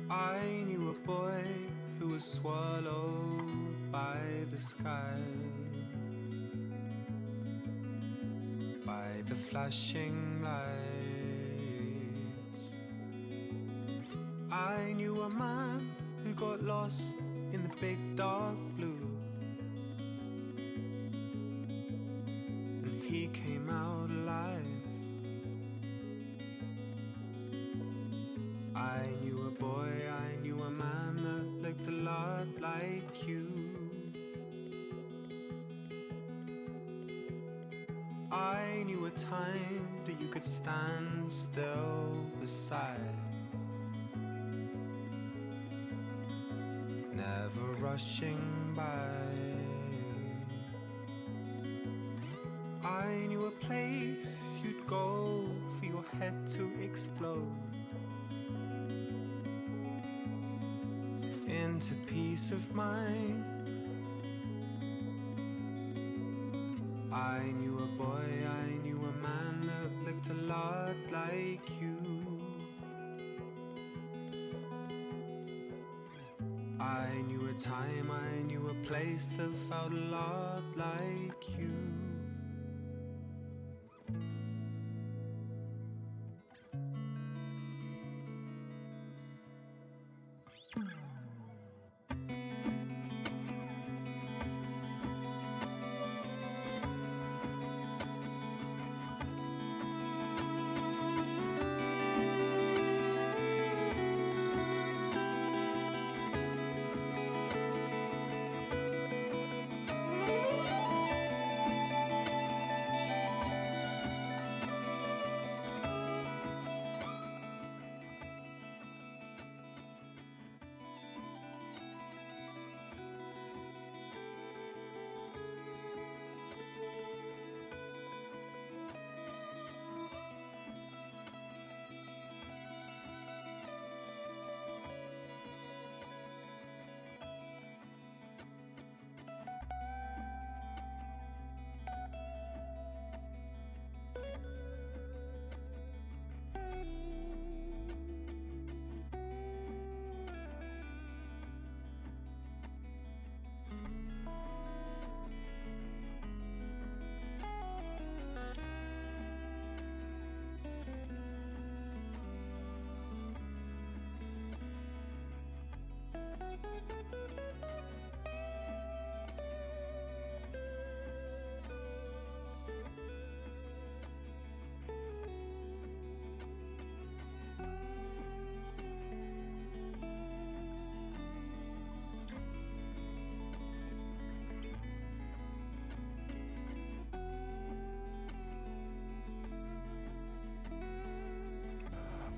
I knew a boy who was swallowed by the sky, by the flashing lights. I knew a man who got lost in the big dark blue, and he came out alive. I knew a boy, I knew a man that looked a lot like you. I knew a time that you could stand still beside, never rushing by. I knew a place you'd go for your head to explode into peace of mind. I knew a boy, I knew a man that looked a lot like you. I knew a time, I knew a place that felt a lot like you.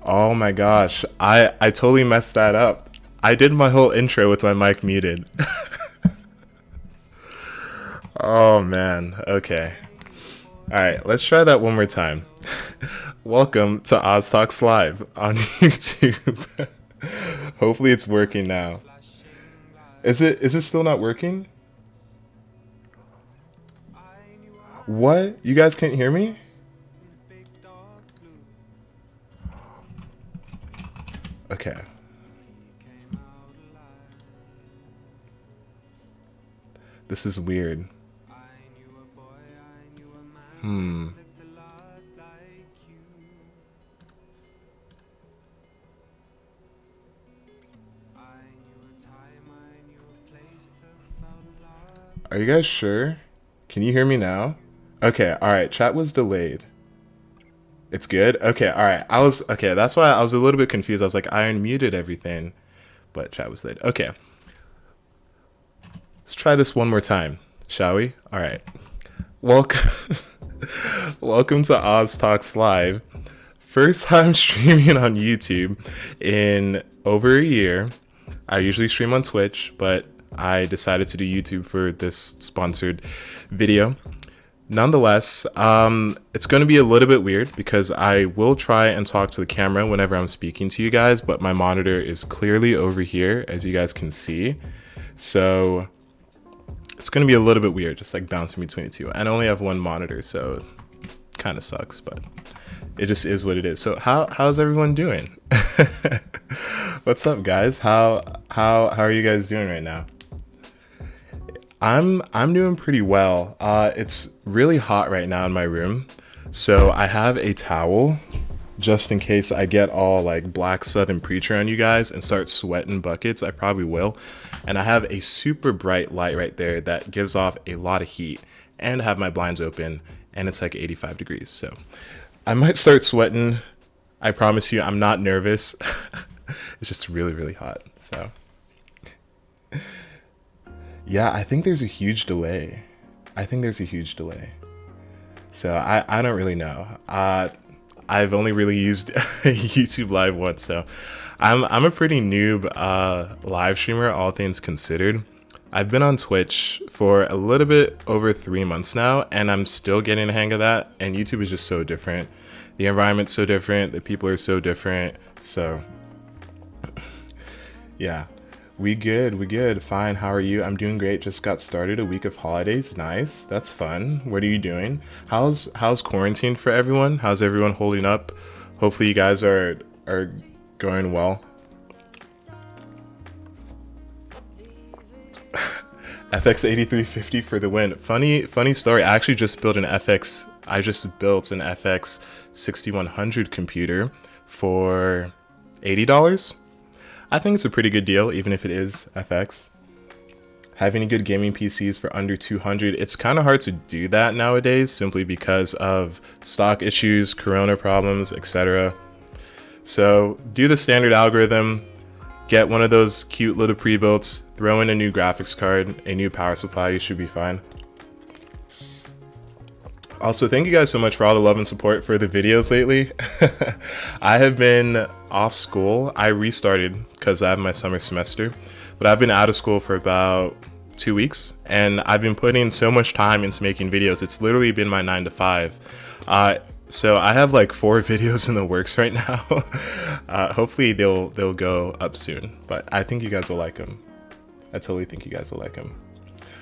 Oh my gosh, I totally messed that up. I did my whole intro with my mic muted. Oh man, okay. Alright, let's try that one more time. Welcome to OzTalks Live on YouTube. Hopefully it's working now. Is it still not working? What? You guys can't hear me? Okay. This is weird. Are you guys sure? Can you hear me now? Okay, alright, chat was delayed. It's good? Okay, alright. Okay, that's why I was a little bit confused. I was like, I unmuted everything, but chat was delayed. Okay. Let's try this one more time, shall we? Alright. Welcome Welcome to OzTalks Live. First time streaming on YouTube in over a year. I usually stream on Twitch, but I decided to do YouTube for this sponsored video. Nonetheless, it's going to be a little bit weird because I will try and talk to the camera whenever I'm speaking to you guys, but my monitor is clearly over here, as you guys can see. So it's going to be a little bit weird, just like bouncing between the two. And I only have one monitor, so it kind of sucks, but it just is what it is. So how's everyone doing? What's up, guys? How are you guys doing right now? I'm doing pretty well. It's really hot right now in my room, so I have a towel just in case I get all like black Southern preacher on you guys and start sweating buckets. I probably will. And I have a super bright light right there that gives off a lot of heat, and I have my blinds open, and it's like 85 degrees. So I might start sweating. I promise you, I'm not nervous. It's just really, really hot. So yeah, I think there's a huge delay. So I don't really know. I've only really used YouTube Live once, so I'm a pretty noob live streamer, all things considered. I've been on Twitch for a little bit over 3 months now, and I'm still getting the hang of that. And YouTube is just so different. The environment's so different. The people are so different. So yeah, we good. Fine. How are you? I'm doing great. Just got started. A week of holidays. Nice. That's fun. What are you doing? How's quarantine for everyone? How's everyone holding up? Hopefully you guys are going well. FX 8350 for the win. Funny story. I actually just built an FX 6100 computer for $80. I think it's a pretty good deal, even if it is FX. Have any good gaming PCs for under 200? It's kind of hard to do that nowadays, simply because of stock issues, corona problems, etc. So do the standard algorithm, get one of those cute little pre-builts, throw in a new graphics card, a new power supply, you should be fine. Also, thank you guys so much for all the love and support for the videos lately. I have been off school. I restarted because I have my summer semester, but I've been out of school for about 2 weeks, and I've been putting so much time into making videos. It's literally been my 9 to 5. So I have like 4 videos in the works right now. Hopefully they'll go up soon, but I think you guys will like them. I totally think you guys will like them.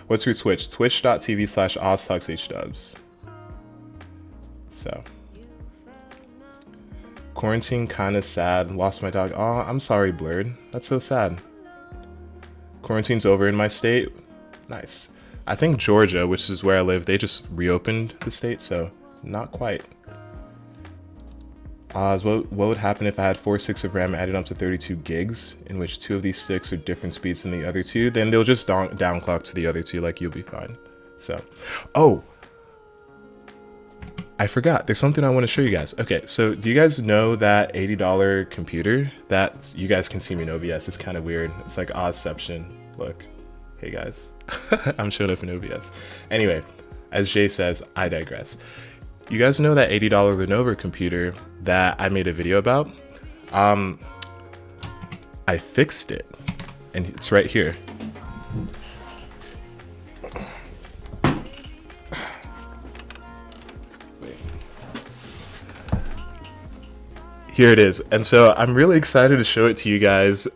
What's your Twitch? Twitch.tv/OzTalksHW. So, quarantine kind of sad. Lost my dog. Oh, I'm sorry, Blurred. That's so sad. Quarantine's over in my state. Nice. I think Georgia, which is where I live, they just reopened the state, so not quite. What would happen if I had 4 sticks of RAM added up to 32 gigs, in which 2 of these sticks are different speeds than the other 2? Then they'll just downclock to the other 2, like you'll be fine. So, oh, I forgot. There's something I want to show you guys. Okay, so do you guys know that $80 computer that you guys can see me in OBS? It's kind of weird. It's like Ozception. Look. Hey guys. I'm showing up in OBS. Anyway, as Jay says, I digress. You guys know that $80 Lenovo computer that I made a video about? I fixed it, and it's right here. Here it is. And so I'm really excited to show it to you guys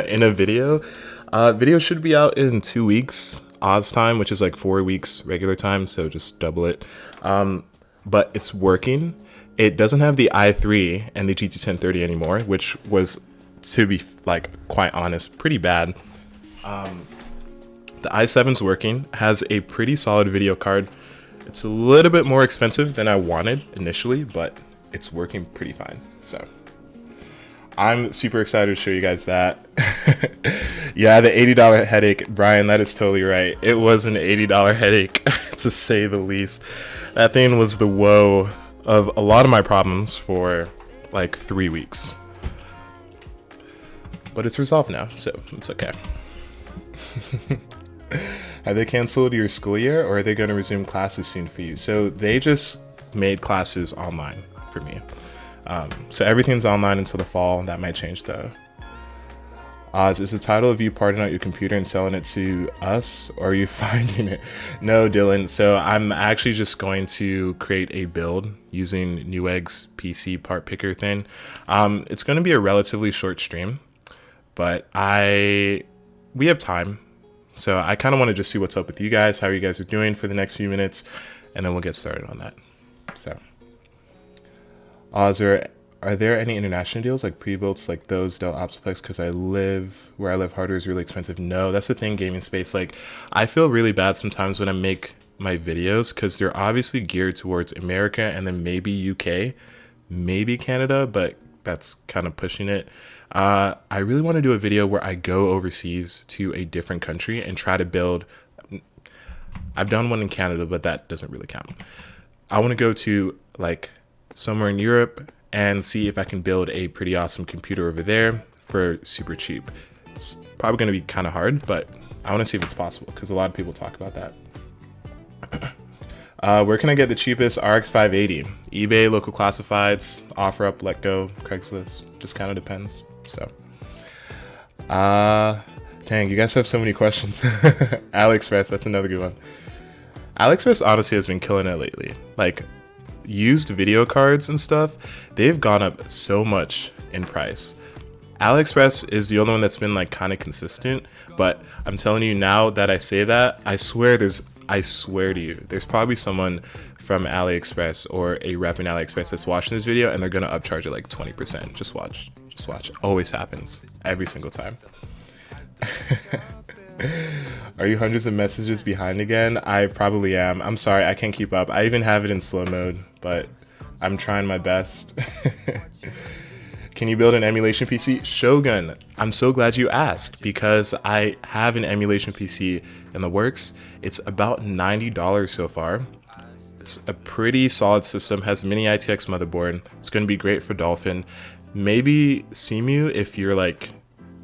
in a video. Video should be out in 2 weeks Oz time, which is like 4 weeks regular time, so just double it. But it's working. It doesn't have the i3 and the GT 1030 anymore, which was, to be like quite honest, pretty bad. The i7's working, has a pretty solid video card. It's a little bit more expensive than I wanted initially, but it's working pretty fine. So I'm super excited to show you guys that. Yeah, the $80 headache, Brian, that is totally right. It was an $80 headache, to say the least. That thing was the woe of a lot of my problems for like 3 weeks. But it's resolved now, so it's okay. Have they canceled your school year, or are they going to resume classes soon for you? So they just made classes online for me. So everything's online until the fall. That might change though. Is the title of you parting out your computer and selling it to us, or are you finding it? No, Dylan. So I'm actually just going to create a build using Newegg's PC part picker thing. It's going to be a relatively short stream, but we have time. So I kind of want to just see what's up with you guys, how you guys are doing for the next few minutes, and then we'll get started on that. So, Are there any international deals like pre-builts like those Dell Optiplex? Because where I live, hardware is really expensive. No, that's the thing, gaming space. Like, I feel really bad sometimes when I make my videos because they're obviously geared towards America and then maybe UK, maybe Canada, but that's kind of pushing it. I really want to do a video where I go overseas to a different country and try to build. I've done one in Canada, but that doesn't really count. I want to go to like somewhere in Europe and see if I can build a pretty awesome computer over there for super cheap. It's probably going to be kind of hard, but I want to see if it's possible because a lot of people talk about that. Where can I get the cheapest RX 580? eBay, local classifieds, OfferUp, Letgo, Craigslist. Just kind of depends. So, dang, you guys have so many questions. AliExpress, that's another good one. AliExpress honestly has been killing it lately. Like, used video cards and stuff, they've gone up so much in price. AliExpress is the only one that's been like kind of consistent, but I'm telling you now that I say that, I swear to you, there's probably someone from AliExpress or a rep in AliExpress that's watching this video and they're gonna upcharge it like 20%. Just watch. Always happens every single time. Are you hundreds of messages behind again? I probably am. I'm sorry, I can't keep up. I even have it in slow mode, but I'm trying my best. Can you build an emulation PC? Shogun, I'm so glad you asked because I have an emulation PC in the works. It's about $90 so far. It's a pretty solid system, has Mini Itx motherboard. It's going to be great for Dolphin. Maybe Cemu if you're like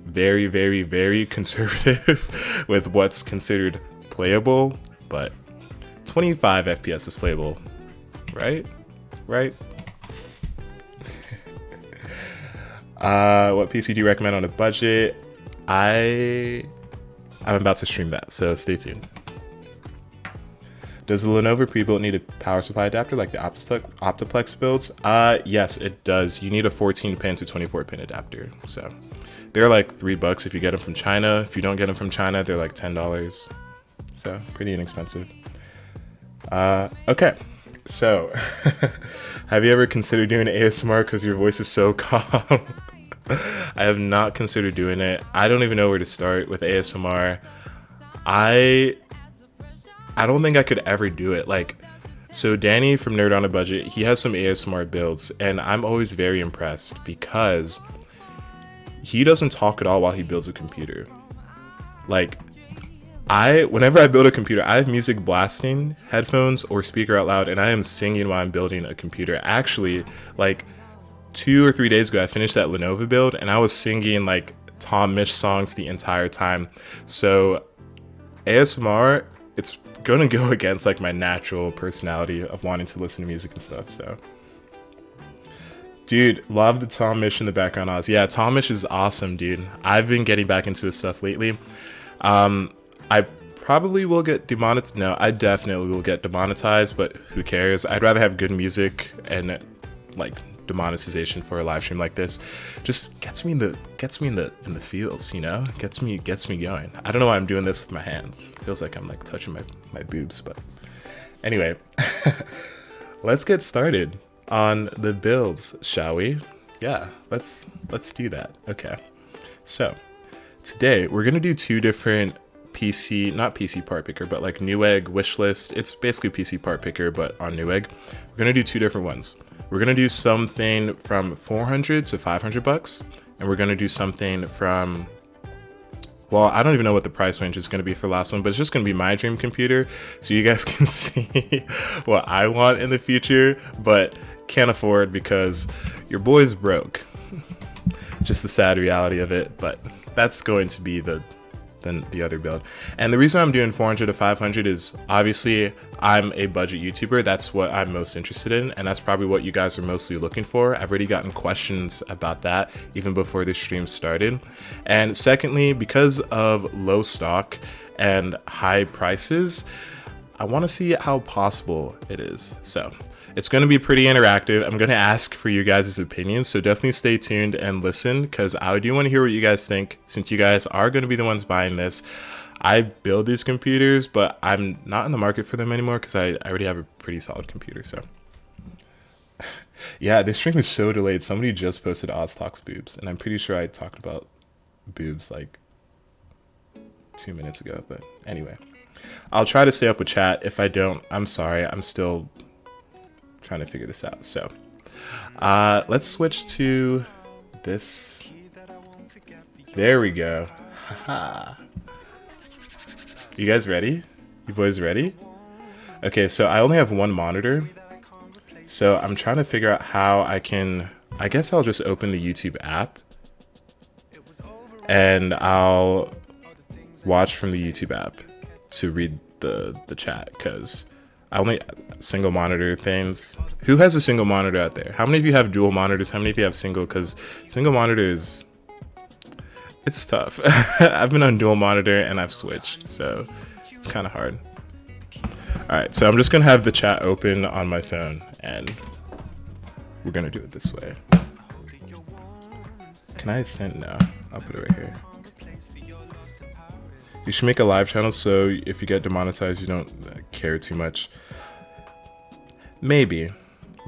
very, very, very conservative with what's considered playable, but 25 FPS is playable, right? What PC do you recommend on a budget? I'm about to stream that, so stay tuned. Does the Lenovo pre-built need a power supply adapter like the Optiplex builds? Yes, it does. You need a 14-pin to 24-pin adapter. So they're like $3 if you get them from China. If you don't get them from China, they're like $10. So pretty inexpensive. Okay, so have you ever considered doing ASMR because your voice is so calm? I have not considered doing it. I don't even know where to start with ASMR. I don't think I could ever do it. Like, so Danny from Nerd on a Budget, he has some ASMR builds, and I'm always very impressed because he doesn't talk at all while he builds a computer. Like, whenever I build a computer, I have music blasting, headphones, or speaker out loud, and I am singing while I'm building a computer. Actually, like 2 or 3 days ago, I finished that Lenovo build, and I was singing like Tom Misch songs the entire time. So ASMR, it's gonna go against like my natural personality of wanting to listen to music and stuff. So, dude, love the Tom Misch in the background. Oz, yeah, Tom Misch is awesome, dude. I've been getting back into his stuff lately. I probably will get demonetized. No, I definitely will get demonetized, but who cares? I'd rather have good music and like demonetization for a live stream like this. Just gets me in the feels, you know? Gets me going. I don't know why I'm doing this with my hands. Feels like I'm like touching my boobs, but anyway, let's get started on the builds, shall we? Yeah, let's do that. Okay. So, today we're going to do 2 different not PC part picker, but like Newegg wish list. It's basically PC part picker, but on Newegg. We're going to do 2 different ones. We're going to do something from $400 to $500, and we're going to do something from, well, I don't even know what the price range is going to be for the last one, but it's just going to be my dream computer, so you guys can see what I want in the future, but can't afford because your boy's broke. Just the sad reality of it, but that's going to be the other build. And the reason I'm doing 400 to 500 is obviously I'm a budget YouTuber. That's what I'm most interested in, and that's probably what you guys are mostly looking for. I've already gotten questions about that even before this stream started. And secondly, because of low stock and high prices, I want to see how possible it is. So it's going to be pretty interactive. I'm going to ask for you guys' opinions, so definitely stay tuned and listen, because I do want to hear what you guys think, since you guys are going to be the ones buying this. I build these computers, but I'm not in the market for them anymore because I already have a pretty solid computer. So Yeah, this stream is so delayed. Somebody just posted Oz Talks boobs, and I'm pretty sure I talked about boobs like 2 minutes ago. But anyway, I'll try to stay up with chat. If I don't, I'm sorry. I'm still trying to figure this out. So let's switch to this. There we go. You guys ready? You boys ready? Okay, so I only have one monitor. So I'm trying to figure out how I guess I'll just open the YouTube app and I'll watch from the YouTube app to read the chat, because I only single monitor things. Who has a single monitor out there? How many of you have dual monitors? How many of you have single? Because single monitor it's tough. I've been on dual monitor and I've switched, so it's kind of hard. All right, so I'm just gonna have the chat open on my phone and we're gonna do it this way. Can I send? No, I'll put it right here. You should make a live channel so if you get demonetized, you don't care too much. Maybe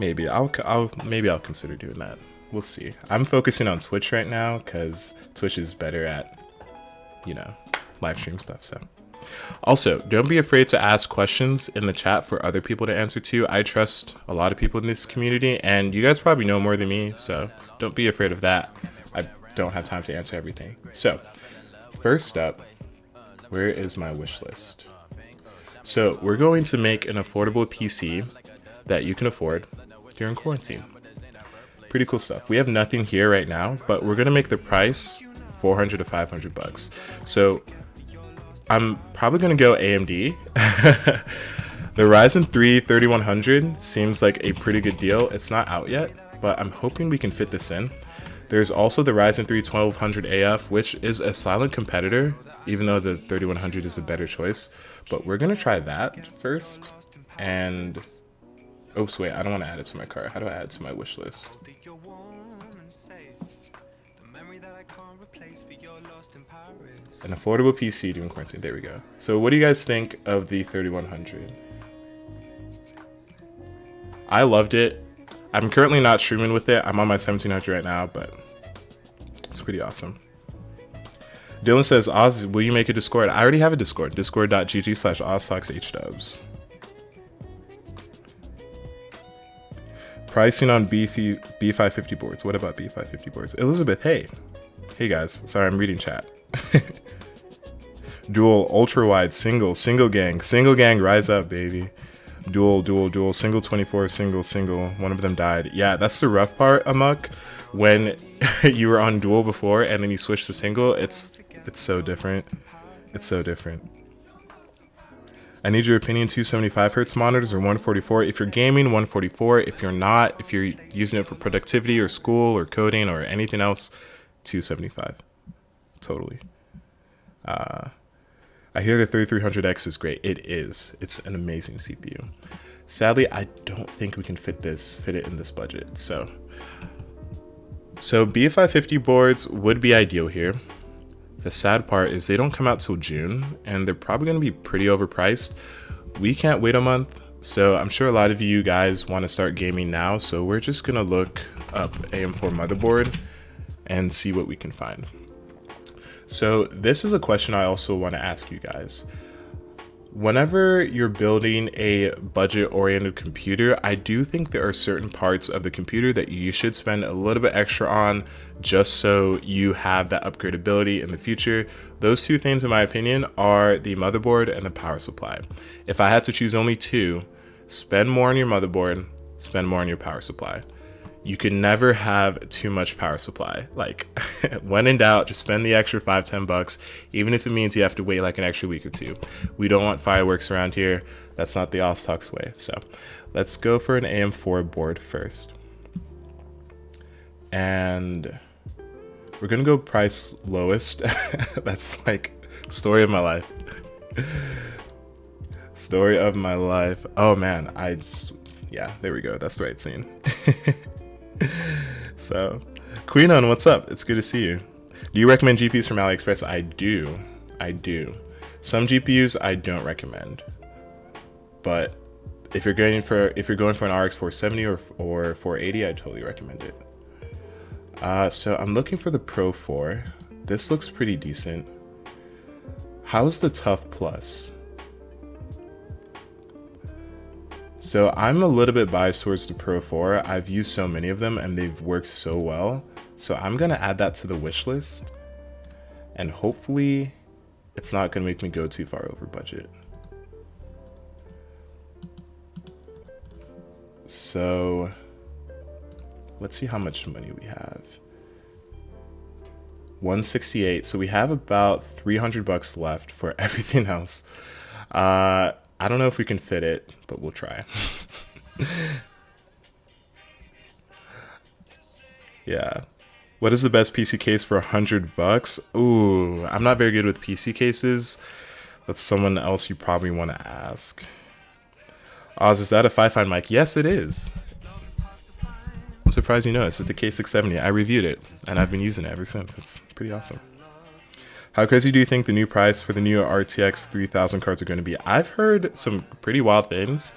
I'll consider doing that. We'll see. I'm focusing on Twitch right now because Twitch is better at, live stream stuff. So also, don't be afraid to ask questions in the chat for other people to answer to. I trust a lot of people in this community, and you guys probably know more than me, so don't be afraid of that. I don't have time to answer everything. So first up, where is my wish list? So we're going to make an affordable PC that you can afford during quarantine. Pretty cool stuff. We have nothing here right now, but we're gonna make the price $400 to $500. So I'm probably gonna go AMD. The Ryzen 3 3100 seems like a pretty good deal. It's not out yet, but I'm hoping we can fit this in. There's also the Ryzen 3 1200 AF, which is a silent competitor, even though the 3100 is a better choice. But we're gonna try that first. And oops, wait, I don't want to add it to my cart. How do I add it to my wish list? An affordable PC during quarantine. There we go. So what do you guys think of the 3100? I loved it. I'm currently not streaming with it. I'm on my 1700 right now, but it's pretty awesome. Dylan says, Oz, will you make a Discord? I already have a Discord. Discord.gg/OzTalksHW. Pricing on B550 boards. What about B550 boards? Elizabeth, hey. Hey guys. Sorry, I'm reading chat. Dual, ultra wide, single gang, rise up, baby. Dual, single 24, single. One of them died. Yeah, that's the rough part, Amok. When you were on dual before and then you switch to single, it's so different. It's so different. I need your opinion, 275 hertz monitors or 144. If you're gaming, 144. If you're not, if you're using it for productivity or school or coding or anything else, 275. Totally. I hear the 3300X is great. It is. It's an amazing CPU. Sadly, I don't think we can fit it in this budget. So B550 boards would be ideal here. The sad part is they don't come out till June, and they're probably going to be pretty overpriced. We can't wait a month, so I'm sure a lot of you guys want to start gaming now, so we're just going to look up AM4 motherboard and see what we can find. So this is a question I also want to ask you guys. Whenever you're building a budget-oriented computer, I do think there are certain parts of the computer that you should spend a little bit extra on just so you have that upgradability in the future. Those two things, in my opinion, are the motherboard and the power supply. If I had to choose only two, spend more on your motherboard, spend more on your power supply. You can never have too much power supply. Like, when in doubt, just spend the extra $5-10, even if it means you have to wait like an extra week or two. We don't want fireworks around here. That's not the OzTalks way. So let's go for an AM4 board first. And we're gonna go price lowest. That's like story of my life. Story of my life. Oh man, yeah, there we go. That's the right scene. So, Queenon, what's up? It's good to see you. Do you recommend GPUs from AliExpress? I do. Some GPUs I don't recommend, but if you're going for an RX 470 or 480, I'd totally recommend it. So I'm looking for the Pro 4. This looks pretty decent. How's the Tough Plus? So I'm a little bit biased towards the Pro 4. I've used so many of them and they've worked so well. So I'm gonna add that to the wish list, and hopefully it's not gonna make me go too far over budget. So let's see how much money we have. 168. So we have about 300 bucks left for everything else. I don't know if we can fit it, but we'll try. Yeah. What is the best PC case for 100 bucks? Ooh, I'm not very good with PC cases. That's someone else you probably want to ask. Oz, is that a Fi-Fi mic? Yes, it is. I'm surprised you know. This is the K670. I reviewed it, and I've been using it ever since. It's pretty awesome. How crazy do you think the new price for the new RTX 3000 cards are going to be? I've heard some pretty wild things.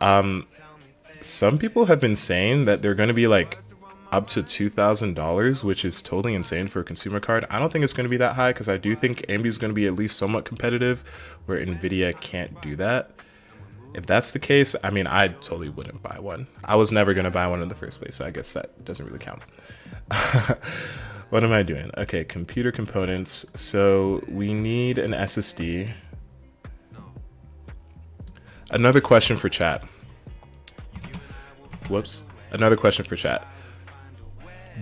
Some people have been saying that they're going to be like up to $2,000, which is totally insane for a consumer card. I don't think it's going to be that high because I do think AMD is going to be at least somewhat competitive, where NVIDIA can't do that. If that's the case, I mean, I totally wouldn't buy one. I was never going to buy one in the first place, so I guess that doesn't really count. What am I doing? Okay, computer components. So we need an SSD. Another question for chat. Whoops. Another question for chat.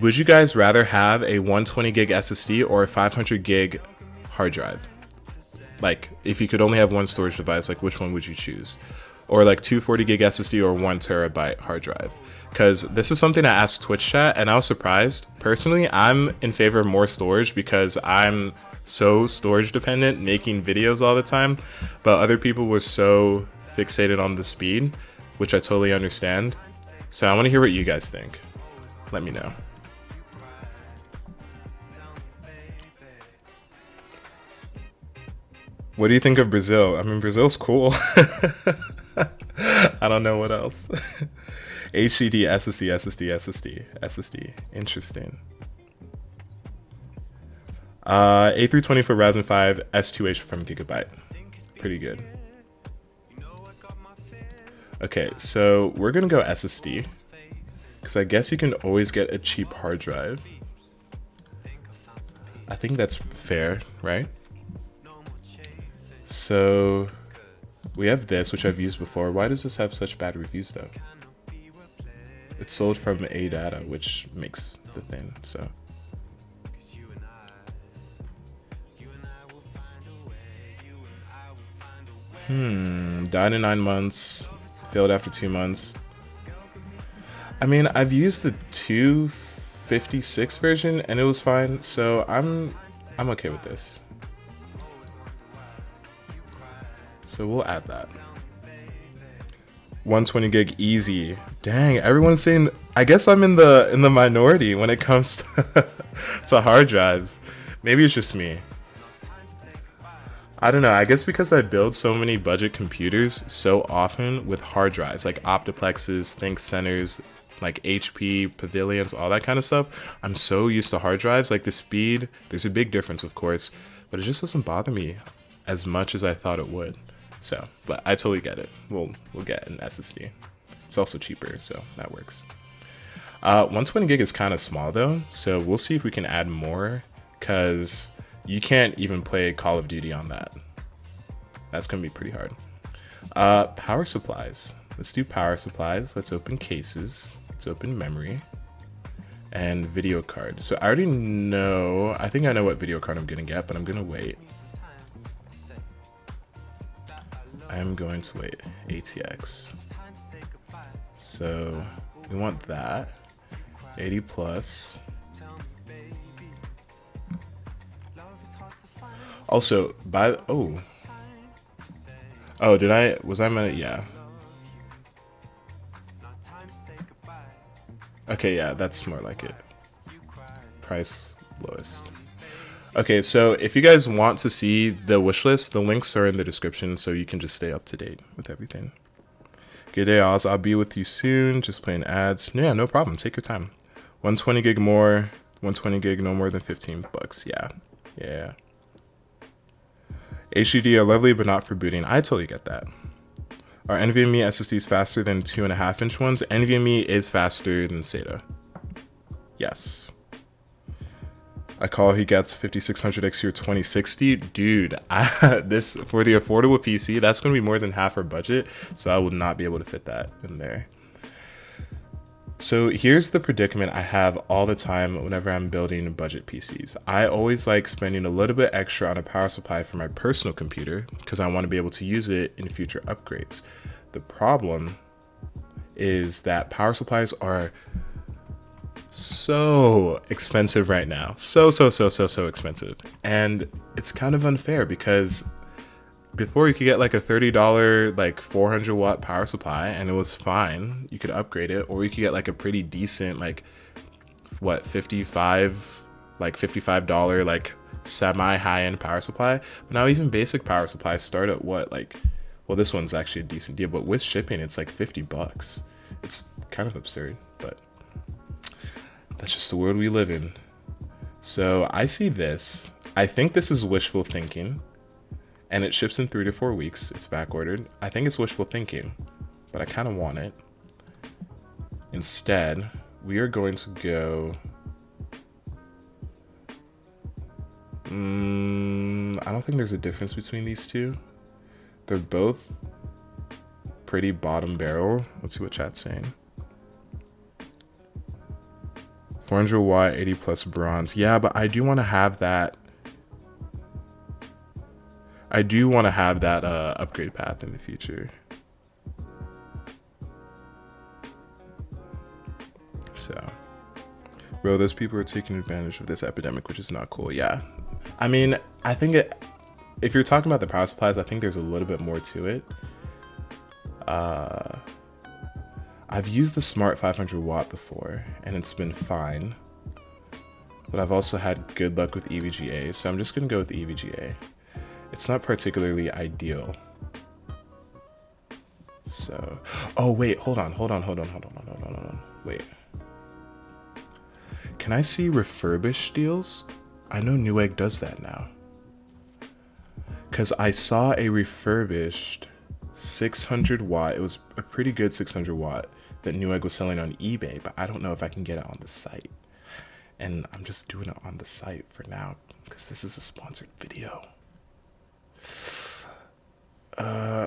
Would you guys rather have a 120 gig SSD or a 500 gig hard drive? Like, if you could only have one storage device, like which one would you choose? Or like 240 gig SSD or 1 terabyte hard drive? Because this is something I asked Twitch chat and I was surprised. Personally, I'm in favor of more storage because I'm so storage dependent, making videos all the time. But other people were so fixated on the speed, which I totally understand. So I want to hear what you guys think. Let me know. What do you think of Brazil? I mean, Brazil's cool. I don't know what else. HDD, SSD. Interesting. A320 for Ryzen 5, S2H from Gigabyte. Pretty good. Okay, so we're gonna go SSD, because I guess you can always get a cheap hard drive. I think that's fair, right? So we have this, which I've used before. Why does this have such bad reviews though? It's sold from ADATA, which makes the thing, so. Died in 9 months, failed after 2 months. I mean, I've used the 256 version and it was fine, so I'm okay with this. So we'll add that. 120 gig easy. Dang, everyone's saying, I guess I'm in the minority when it comes to hard drives. Maybe it's just me. I don't know, I guess because I build so many budget computers so often with hard drives, like Optiplexes, Think Centers, like HP, Pavilions, all that kind of stuff. I'm so used to hard drives, like the speed, there's a big difference of course, but it just doesn't bother me as much as I thought it would. So, but I totally get it. We'll get an SSD. It's also cheaper, so that works. 120 gig is kind of small though, so we'll see if we can add more, because you can't even play Call of Duty on that. That's gonna be pretty hard. Power supplies. Let's do power supplies. Let's open cases. Let's open memory. And video card. So I already know, I think I know what video card I'm gonna get, but I'm gonna wait. I'm going to wait. ATX. So we want that. 80 plus. Also, yeah. Okay, yeah, that's more like it. Price lowest. Okay, so if you guys want to see the wish list, the links are in the description, so you can just stay up to date with everything. Good day, Oz. I'll be with you soon. Just playing ads. Yeah, no problem. Take your time. 120 gig more. 120 gig, no more than $15. Yeah. HDD are lovely, but not for booting. I totally get that. Are NVMe SSDs faster than 2.5-inch ones? NVMe is faster than SATA. Yes. I call he gets 5600X or 2060. Dude, this for the affordable PC, that's going to be more than half our budget, so I will not be able to fit that in there. So here's the predicament I have all the time whenever I'm building budget PCs. I always like spending a little bit extra on a power supply for my personal computer because I want to be able to use it in future upgrades. The problem is that power supplies are so expensive right now. So expensive. And it's kind of unfair because before you could get like a $30 like 400 watt power supply and it was fine. You could upgrade it, or you could get like a pretty decent like $55 like semi high-end power supply. But now even basic power supplies start at what, like, well, this one's actually a decent deal, but with shipping it's like $50. It's kind of absurd, but that's just the world we live in. So I see this. I think this is wishful thinking, and it ships in 3 to 4 weeks. It's back ordered. I think it's wishful thinking, but I kind of want it. Instead, we are going to go. I don't think there's a difference between these two. They're both pretty bottom barrel. Let's see what chat's saying. 400 watt, 80 plus bronze. Yeah, but I do want to have that. Upgrade path in the future. So, bro, those people are taking advantage of this epidemic, which is not cool. Yeah, I mean, I think if you're talking about the power supplies, I think there's a little bit more to it. I've used the Smart 500 watt before, and it's been fine. But I've also had good luck with EVGA, so I'm just gonna go with EVGA. It's not particularly ideal. So, oh wait, hold on. Wait. Can I see refurbished deals? I know Newegg does that now. Cause I saw a refurbished 600 watt. It was a pretty good 600 watt that Newegg was selling on eBay, but I don't know if I can get it on the site. And I'm just doing it on the site for now because this is a sponsored video.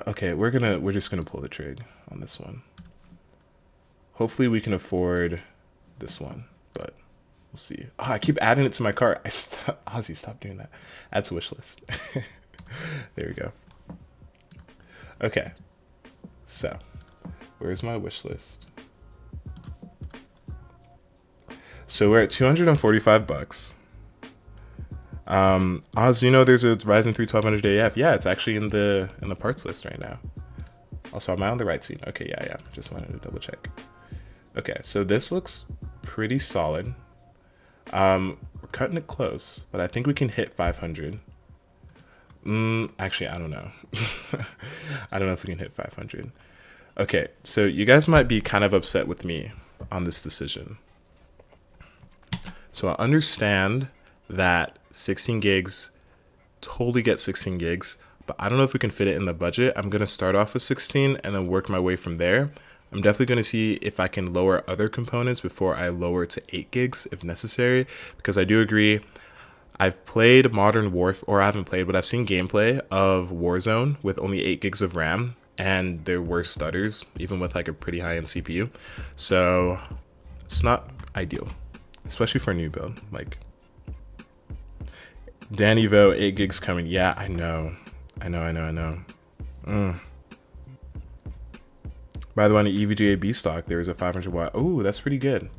Okay, we're just gonna pull the trigger on this one. Hopefully we can afford this one, but we'll see. Oh, I keep adding it to my cart. Ozzy, stop doing that. Add to wish list. There we go. Okay, so where's my wish list? So we're at $245. Oz, you know there's a Ryzen 3 1200 AF. Yeah, it's actually in the parts list right now. Also, am I on the right scene? Okay, yeah. Just wanted to double check. Okay, so this looks pretty solid. We're cutting it close, but I think we can hit 500. Actually, I don't know. I don't know if we can hit 500. Okay, so you guys might be kind of upset with me on this decision. So I understand that 16 gigs, totally get 16 gigs, but I don't know if we can fit it in the budget. I'm going to start off with 16 and then work my way from there. I'm definitely going to see if I can lower other components before I lower to 8 gigs if necessary, because I do agree. I've played Modern Warfare, or I haven't played, but I've seen gameplay of Warzone with only 8 gigs of RAM, and there were stutters, even with like a pretty high-end CPU. So it's not ideal, especially for a new build. Like, Danny Vo, 8 gigs coming. Yeah, I know. By the way, on the EVGA B stock, there is a 500 watt. Oh, that's pretty good.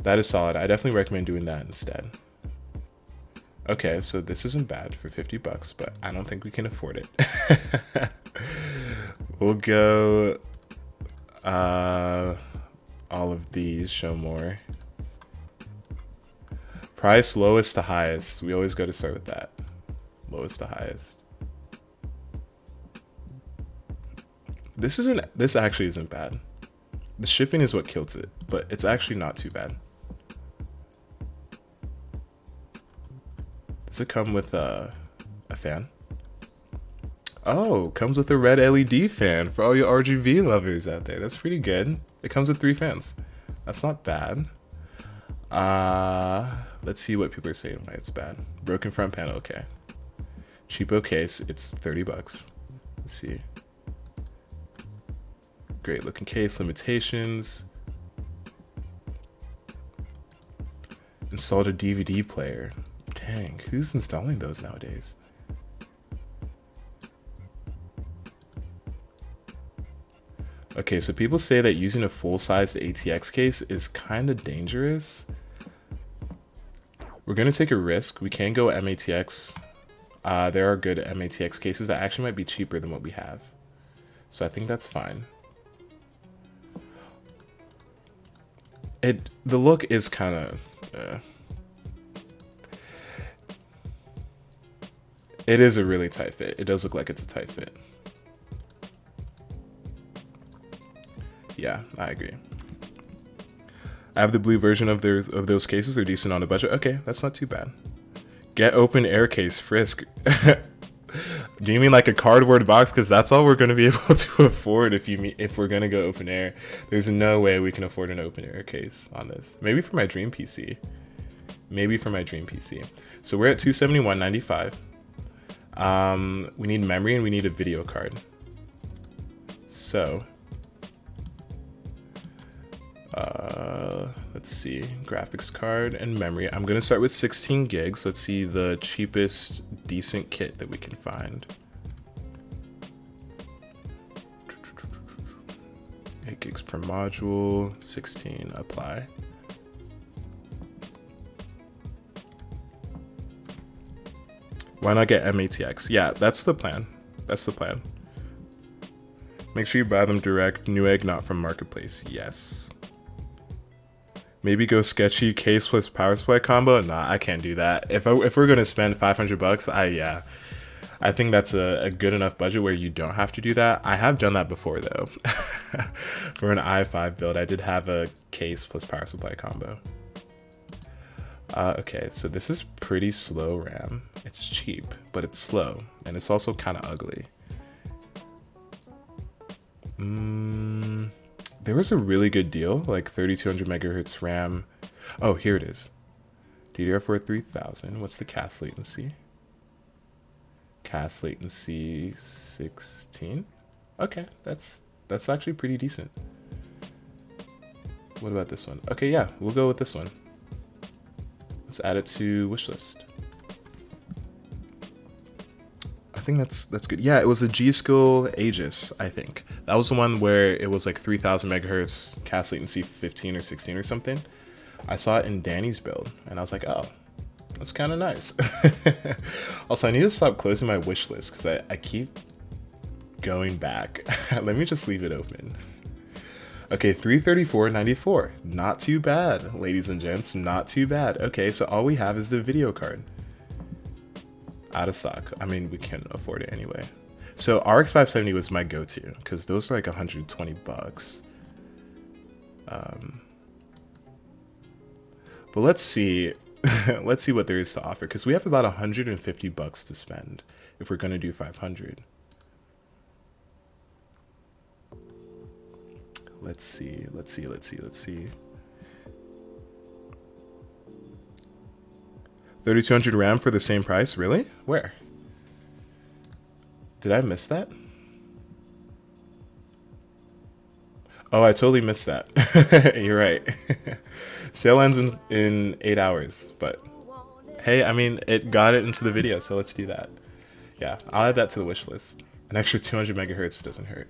That is solid. I definitely recommend doing that instead. Okay, so this isn't bad for $50, but I don't think we can afford it. We'll go all of these, show more. Price lowest to highest. We always got to start with that. Lowest to highest. This actually isn't bad. The shipping is what kills it, but it's actually not too bad. Does it come with a fan? Oh, comes with a red LED fan for all you RGB lovers out there. That's pretty good. It comes with 3 fans. That's not bad. Let's see what people are saying why it's bad. Broken front panel, okay. Cheapo case, it's 30 bucks. Let's see. Great looking case, limitations. Installed a DVD player. Dang, who's installing those nowadays? Okay, so people say that using a full-sized ATX case is kind of dangerous. We're going to take a risk. We can go MATX. There are good MATX cases that actually might be cheaper than what we have. So I think that's fine. The look is kind of... It is a really tight fit. It does look like it's a tight fit. Yeah, I agree. I have the blue version of those cases. They're decent on a budget. Okay, that's not too bad. Get open air case, Frisk. Do you mean like a cardboard box? Because that's all we're going to be able to afford if we're going to go open air. There's no way we can afford an open air case on this. Maybe for my dream PC. Maybe for my dream PC. So we're at $271.95. We need memory and we need a video card. So... let's see, graphics card and memory. I'm gonna start with 16 gigs. Let's see the cheapest decent kit that we can find. 8 gigs per module, 16, apply. Why not get MATX? Yeah, that's the plan. That's the plan. Make sure you buy them direct, Newegg, not from Marketplace. Yes. Maybe go sketchy case plus power supply combo. Nah, I can't do that. If we're gonna spend 500 bucks, I think that's a good enough budget where you don't have to do that. I have done that before though. For an i5 build, I did have a case plus power supply combo. Okay, so this is pretty slow RAM. It's cheap, but it's slow, and it's also kind of ugly. There was a really good deal, like 3200 megahertz RAM. Oh, here it is. DDR4 3000. What's the cast latency? Cast latency 16. Okay, that's actually pretty decent. What about this one? Okay, yeah, we'll go with this one. Let's add it to wishlist. I think that's good. Yeah, it was the G-Skill Aegis, I think. That was the one where it was like 3000 megahertz, cast latency 15 or 16 or something. I saw it in Danny's build, and I was like, oh, that's kind of nice. Also, I need to stop closing my wish list because I keep going back. Let me just leave it open. Okay, $334.94. Not too bad, ladies and gents. Not too bad. Okay, so all we have is the video card. Out of stock. I mean, we can afford it anyway. So RX 570 was my go-to because those are like 120 bucks. But let's see. Let's see what there is to offer because we have about 150 bucks to spend if we're going to do 500. Let's see. 3200 RAM for the same price? Really? Where? Did I miss that? Oh, I totally missed that. You're right. Sale ends in 8 hours, but hey, I mean, it got it into the video, so let's do that. Yeah, I'll add that to the wish list. An extra 200 megahertz doesn't hurt.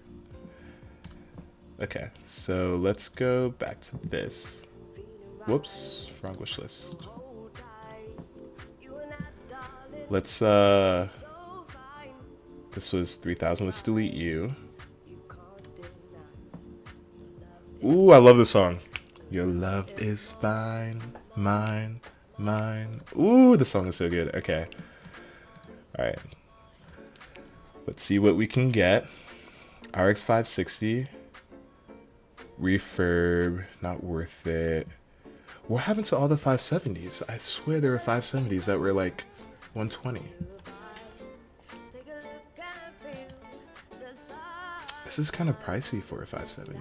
Okay, so let's go back to this. Whoops, wrong wish list. Let's, this was 3000, let's delete you. Ooh, I love this song. Your love is fine, mine, mine. Ooh, the song is so good. Okay. All right. Let's see what we can get. RX 560 refurb, not worth it. What happened to all the 570s? I swear there were 570s that were like 120. This is kind of pricey for a 570.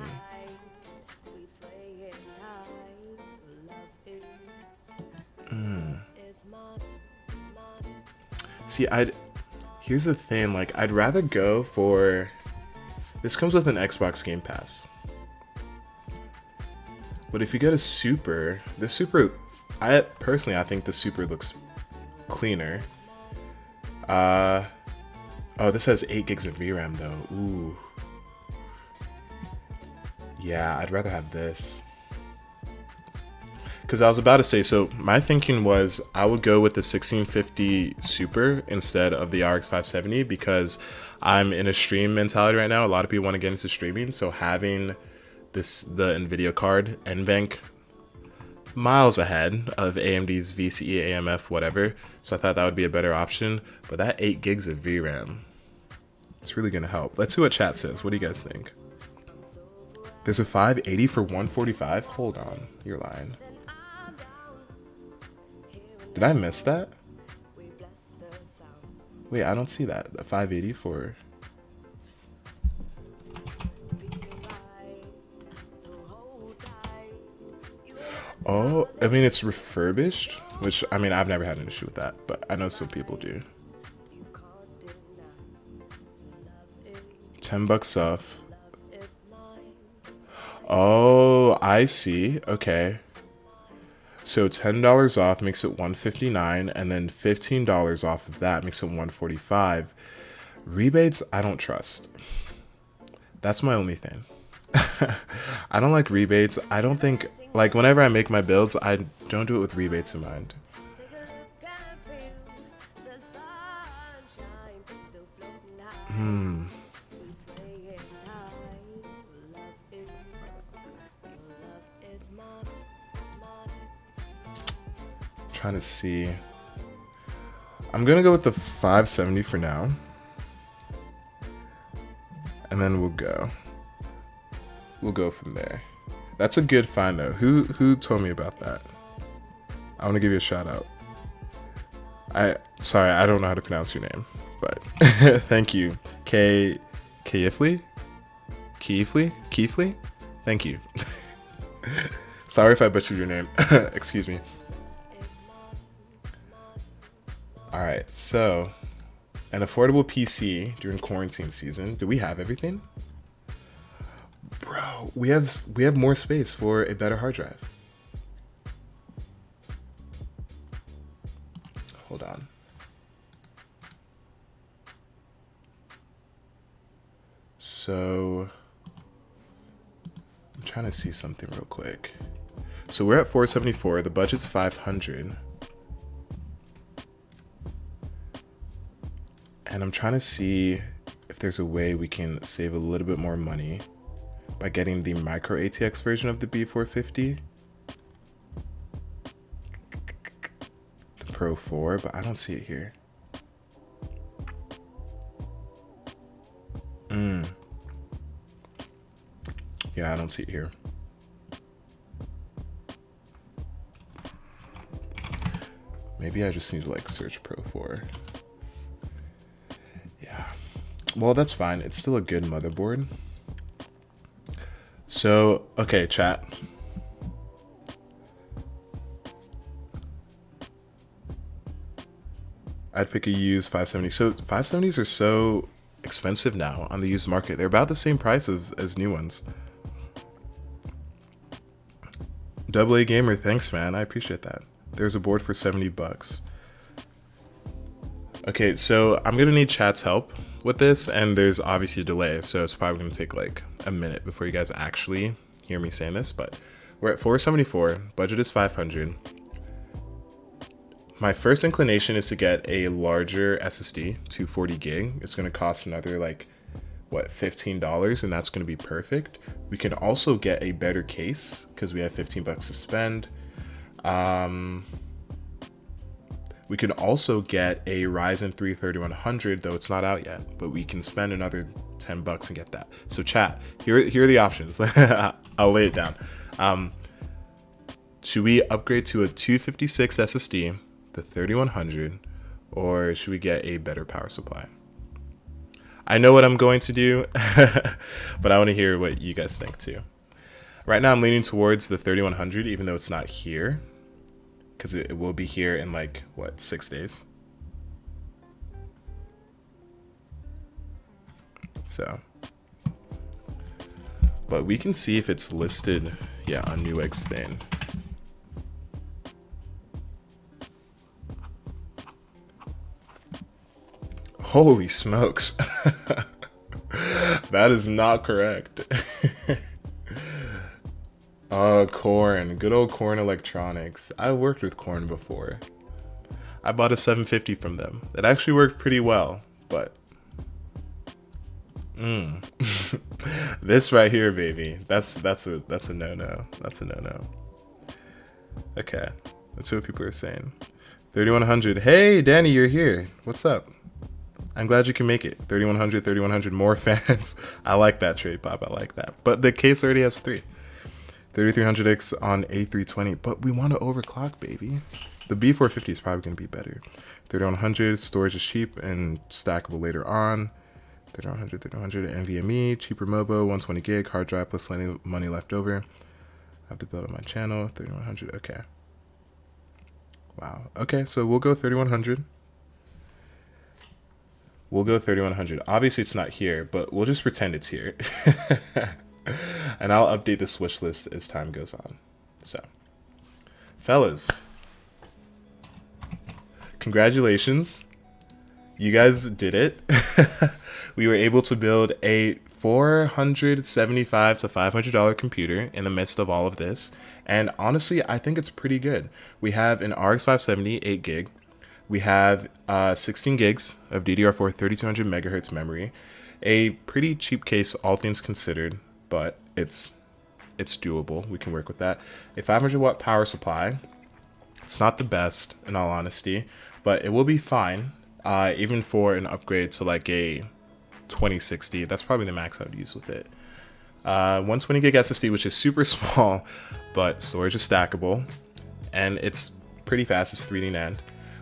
See, here's the thing, like, I'd rather go for, this comes with an Xbox Game Pass. But if you get a Super, the Super, I think the Super looks cleaner. Oh, this has 8 gigs of VRAM though. Ooh. Yeah, I'd rather have this. Because I was about to say, so my thinking was I would go with the 1650 Super instead of the RX 570 because I'm in a stream mentality right now. A lot of people want to get into streaming, so having the NVIDIA card, NVENC, miles ahead of AMD's VCE, AMF, whatever. So I thought that would be a better option. But that 8 gigs of VRAM, it's really going to help. Let's see what chat says. What do you guys think? There's a 580 for 145? Hold on, you're lying. Did I miss that? Wait, I don't see that. The 580 for... Oh, I mean, it's refurbished, which, I mean, I've never had an issue with that, but I know some people do. $10 off. Oh, I see. Okay. So $10 off makes it $159, and then $15 off of that makes it $145. Rebates, I don't trust. That's my only thing. I don't like rebates. I don't think, like, whenever I make my builds, I don't do it with rebates in mind. Trying to see. I'm gonna go with the 570 for now, and then we'll go from there. That's a good find though. Who told me about that? I want to give you a shout out. Sorry, I don't know how to pronounce your name, but thank you. Keifley. Thank you. Sorry if I butchered your name. Excuse me. Alright, so an affordable PC during quarantine season. Do we have everything? Bro, we have more space for a better hard drive. Hold on. So I'm trying to see something real quick. So we're at 474, the budget's 500. And I'm trying to see if there's a way we can save a little bit more money by getting the micro ATX version of the B450. The Pro 4, but I don't see it here. Yeah, I don't see it here. Maybe I just need to like search Pro 4. Well, that's fine. It's still a good motherboard. So, okay, chat. I'd pick a used 570. So 570s are so expensive now on the used market. They're about the same price as new ones. AA Gamer, thanks, man. I appreciate that. There's a board for $70. Okay, so I'm gonna need chat's help with this, and there's obviously a delay, so it's probably gonna take like a minute before you guys actually hear me saying this, but we're at 474, budget is 500. My first inclination is to get a larger SSD, 240 gig. It's gonna cost another like, what, $15, and that's gonna be perfect. We can also get a better case, because we have $15 to spend. We can also get a Ryzen 3 3100, though it's not out yet, but we can spend another $10 and get that. So chat, here are the options. I'll lay it down. Should we upgrade to a 256 SSD, the 3100, or should we get a better power supply? I know what I'm going to do, but I want to hear what you guys think too. Right now I'm leaning towards the 3100, even though it's not here, because it will be here in like, what, 6 days? So, but we can see if it's listed, yeah, on Newegg's thing. Holy smokes. That is not correct. Corn. Good old Corn Electronics. I worked with Corn before. I bought a 750 from them. It actually worked pretty well, but this right here, baby. That's a no-no. That's a no-no. Okay. That's what people are saying. 3100. Hey, Danny, you're here. What's up? I'm glad you can make it. 3100 more fans. I like that trade, Pop. I like that. But the case already has 3. 3300X on A320. But we want to overclock, baby. The B450 is probably going to be better. 3100, storage is cheap and stackable later on. 3100, NVMe, cheaper MOBO, 120 gig, hard drive plus money left over. I have to build on my channel. 3100, okay. Wow. Okay, so we'll go 3100. We'll go 3100. Obviously, it's not here, but we'll just pretend it's here. And I'll update the Switch list as time goes on. So, fellas, congratulations. You guys did it. We were able to build a $475 to $500 computer in the midst of all of this. And honestly, I think it's pretty good. We have an RX 570, 8 gig. We have 16 gigs of DDR4 3200 megahertz memory. A pretty cheap case, all things considered, but it's doable. We can work with that. A 500 watt power supply. It's not the best, in all honesty, but it will be fine. Even for an upgrade to like a 2060, that's probably the max I would use with it. 120 gig SSD, which is super small, but storage is stackable, and it's pretty fast. It's 3D NAND.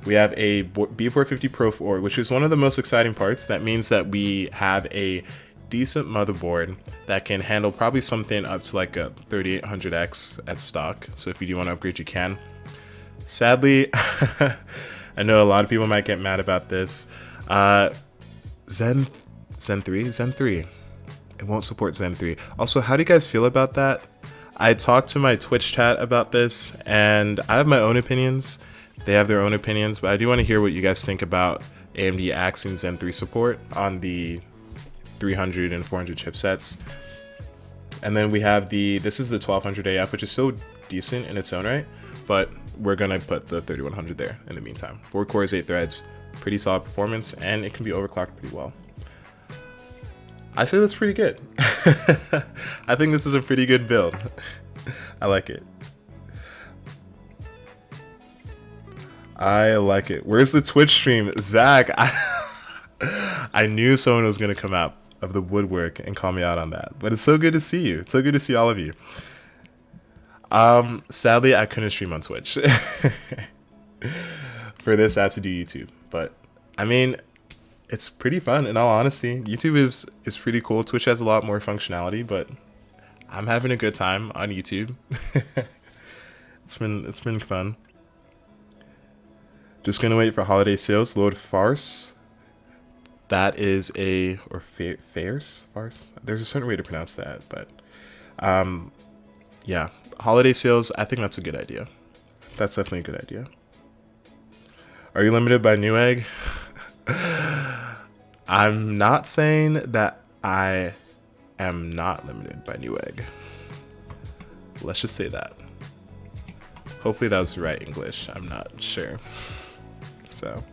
We have a B450 Pro 4, which is one of the most exciting parts. That means that we have a decent motherboard that can handle probably something up to like a 3800X at stock. So if you do want to upgrade, you can. Sadly, I know a lot of people might get mad about this. Zen 3. It won't support Zen 3. Also, how do you guys feel about that? I talked to my Twitch chat about this, and I have my own opinions. They have their own opinions, but I do want to hear what you guys think about AMD axing Zen 3 support on the 300 and 400 chipsets. And then we have this is the 1200 AF, which is so decent in its own right, but we're going to put the 3100 there in the meantime. 4 cores, 8 threads, pretty solid performance, and it can be overclocked pretty well. I say that's pretty good. I think this is a pretty good build. I like it. I like it. Where's the Twitch stream? Zach, I knew someone was going to come out of the woodwork and call me out on that. But it's so good to see you. It's so good to see all of you. Sadly, I couldn't stream on Twitch. For this, I have to do YouTube. But, I mean, it's pretty fun, in all honesty. YouTube is pretty cool. Twitch has a lot more functionality, but I'm having a good time on YouTube. It's been fun. Just gonna wait for holiday sales. Load Farce. That is Farce. There's a certain way to pronounce that, but yeah, holiday sales. I think that's a good idea. That's definitely a good idea. Are you limited by Newegg? I'm not saying that I am not limited by Newegg. Let's just say that. Hopefully that was the right English. I'm not sure. So,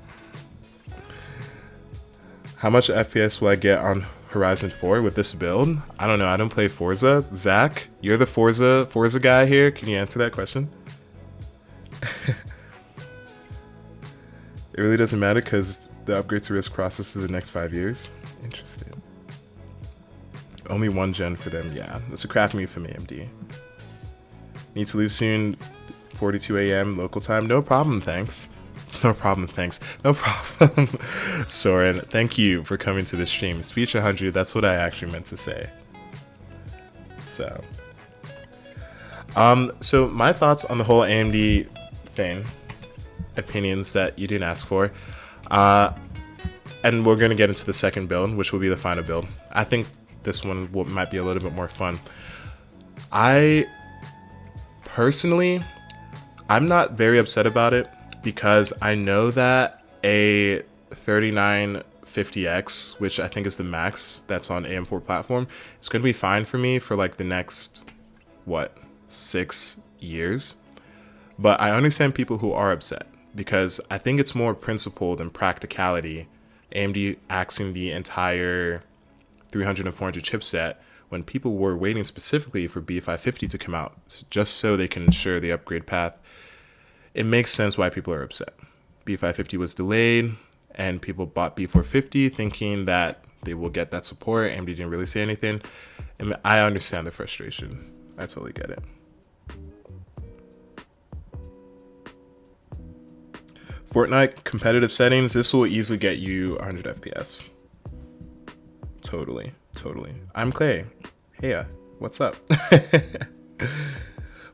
how much FPS will I get on Horizon 4 with this build? I don't know. I don't play Forza. Zach, you're the Forza guy here. Can you answer that question? really doesn't matter because the upgrade to risk process is the next 5 years. Interesting. Only one gen for them. Yeah, that's a craft move from AMD. Need to leave soon. 42 a.m. local time. No problem, thanks. No problem, thanks. No problem. Soren, thank you for coming to the stream. Speech 100, that's what I actually meant to say. So my thoughts on the whole AMD thing, opinions that you didn't ask for, and we're going to get into the second build, which will be the final build. I think this one might be a little bit more fun. Personally, I'm not very upset about it because I know that a 3950X, which I think is the max that's on AM4 platform, is going to be fine for me for like the next, 6 years. But I understand people who are upset because I think it's more principle than practicality. AMD axing the entire 300 and 400 chipset when people were waiting specifically for B550 to come out just so they can ensure the upgrade path. It makes sense why people are upset. B550 was delayed and people bought B450 thinking that they will get that support. AMD didn't really say anything. And I understand the frustration. I totally get it. Fortnite competitive settings. This will easily get you 100 FPS. Totally. I'm Clay. Hey, what's up?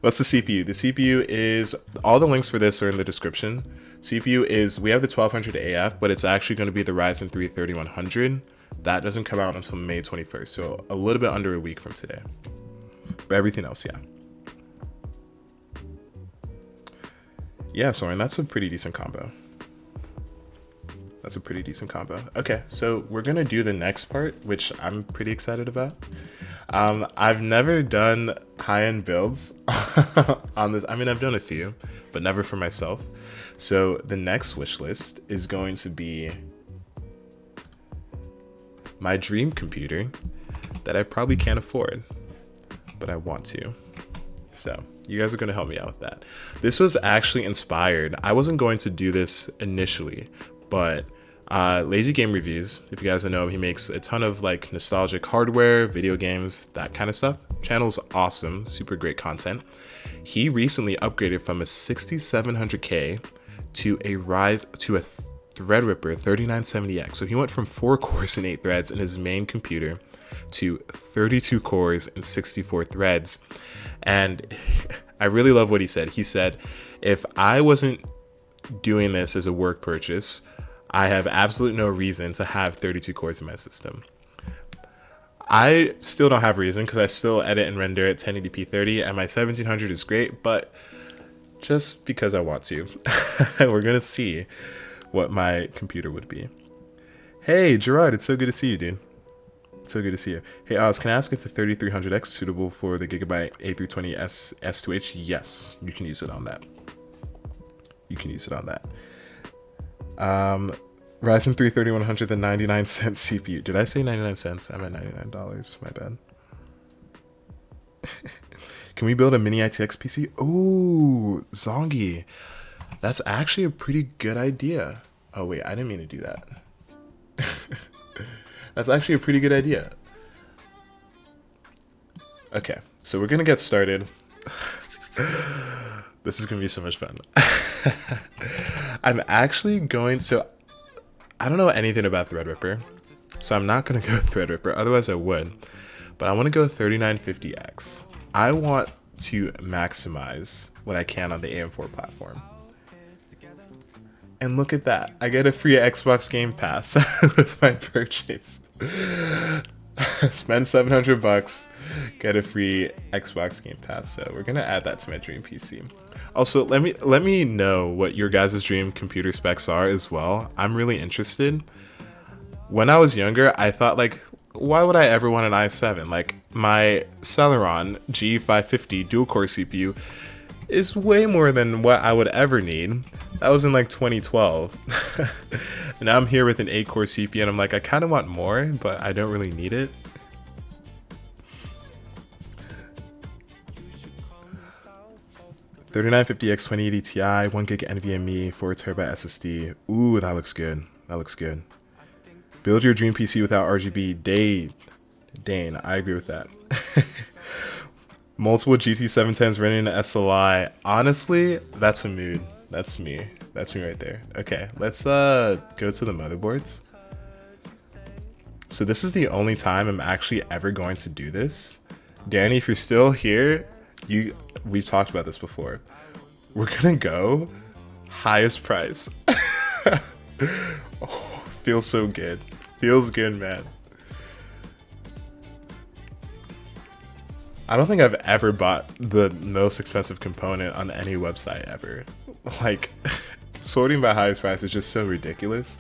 What's the CPU? The CPU is, all the links for this are in the description. CPU is, we have the 1200 AF, but it's actually going to be the Ryzen 3 3100. That doesn't come out until May 21st, so a little bit under a week from today. But everything else, yeah. Yeah, Soren, that's a pretty decent combo. Okay, so we're gonna do the next part, which I'm pretty excited about. I've never done high-end builds on this. I mean, I've done a few, but never for myself. So the next wish list is going to be my dream computer that I probably can't afford, but I want to. So you guys are going to help me out with that. This was actually inspired. I wasn't going to do this initially, but Lazy Game Reviews, if you guys don't know, he makes a ton of like nostalgic hardware, video games, that kind of stuff. Channel's awesome, super great content. He recently upgraded from a 6700K to a Threadripper 3970X. So he went from 4 cores and 8 threads in his main computer to 32 cores and 64 threads. And I really love what he said. He said, if I wasn't doing this as a work purchase, I have absolutely no reason to have 32 cores in my system. I still don't have reason because I still edit and render at 1080p 30 and my 1700 is great, but just because I want to. We're going to see what my computer would be. Hey, Gerard, it's so good to see you, dude. So good to see you. Hey, Oz, can I ask if the 3300X is suitable for the Gigabyte A320 S2H? Yes, you can use it on that. Ryzen 3 3100, the 99-cent CPU. Did I say 99 cents? I meant $99. My bad. Can we build a Mini Itx Pc? Oh, Zongi. That's actually a pretty good idea. Oh, wait, I didn't mean to do that. That's actually a pretty good idea. Okay, so we're going to get started. This is going to be so much fun. I'm actually going to... I don't know anything about Threadripper, so I'm not going to go Threadripper. Otherwise, I would. But I want to go 3950X. I want to maximize what I can on the AM4 platform. And look at that. I get a free Xbox Game Pass with my purchase. Spend $700, get a free Xbox Game Pass. So we're gonna add that to my dream PC. Also, let me know what your guys' dream computer specs are as well. I'm really interested. When I was younger, I thought like, why would I ever want an i7? Like my Celeron G550 dual-core CPU is way more than what I would ever need. That was in like 2012. And now I'm here with an 8-core CPU and I'm like, I kind of want more, but I don't really need it. 3950X 2080 Ti, 1 gig NVMe, 4 terabyte SSD. Ooh, that looks good. That looks good. Build your dream PC without RGB. Dane, I agree with that. Multiple GT710s running an SLI. Honestly, that's a mood. That's me. That's me right there. Okay, let's go to the motherboards. So this is the only time I'm actually ever going to do this. Danny, if you're still here, we've talked about this before. We're gonna go highest price. Oh, feels so good. Feels good, man. I don't think I've ever bought the most expensive component on any website ever. Like, sorting by highest price is just so ridiculous.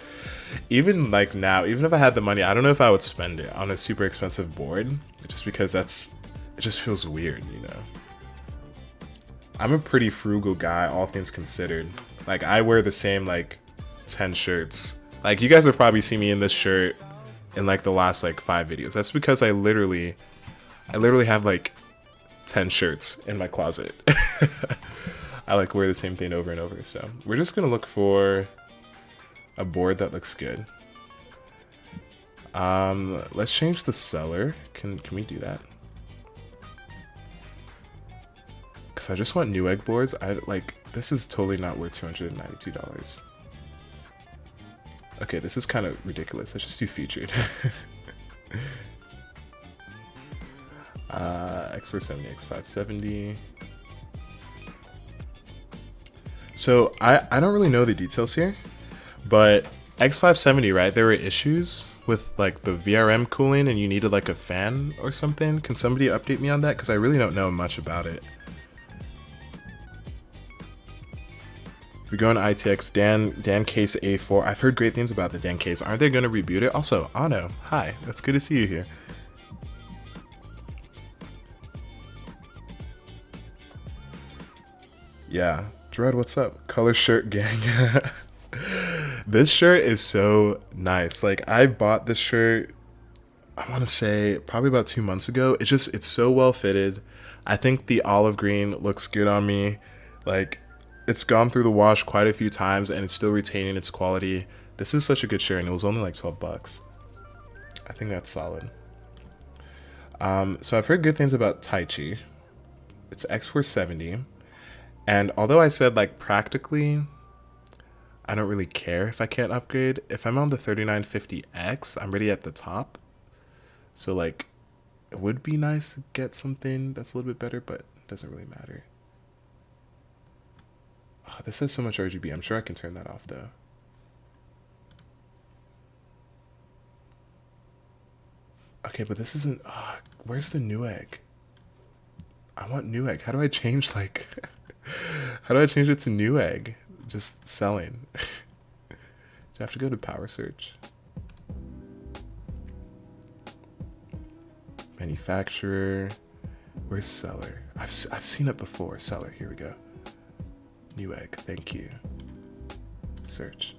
Even like now, even if I had the money, I don't know if I would spend it on a super expensive board, just because it just feels weird, you know. I'm a pretty frugal guy, all things considered. Like, I wear the same like 10 shirts. Like, you guys have probably seen me in this shirt in like the last like 5 videos. That's because I literally have like 10 shirts in my closet. I like wear the same thing over and over. So we're just gonna look for a board that looks good. Let's change the seller. Can we do that? Because I just want Newegg boards. This is totally not worth $292. Okay, this is kind of ridiculous. Let's just do featured. X470, X570. So I don't really know the details here, but X570, right? There were issues with like the VRM cooling and you needed like a fan or something. Can somebody update me on that? Because I really don't know much about it. If we go on ITX, Dan Case A4. I've heard great things about the Dan Case. Aren't they going to reboot it? Also, Ano, hi. That's good to see you here. Yeah. Dread, what's up? Color shirt gang. This shirt is so nice. Like, I bought this shirt, I want to say probably about 2 months ago. It's so well fitted. I think the olive green looks good on me. Like, it's gone through the wash quite a few times and it's still retaining its quality. This is such a good shirt and it was only like 12 bucks. I think that's solid. So I've heard good things about Tai Chi. It's X470. And although I said like practically, I don't really care if I can't upgrade. If I'm on the 3950X, I'm already at the top. So like, it would be nice to get something that's a little bit better, but it doesn't really matter. Oh, this has so much RGB. I'm sure I can turn that off though. Okay, but this isn't, where's the Newegg? I want Newegg. How do I change like, how do I change it to Newegg? Just selling. Do I have to go to power search? Manufacturer. Where's seller? I've seen it before. Seller. Here we go. Newegg. Thank you. Search.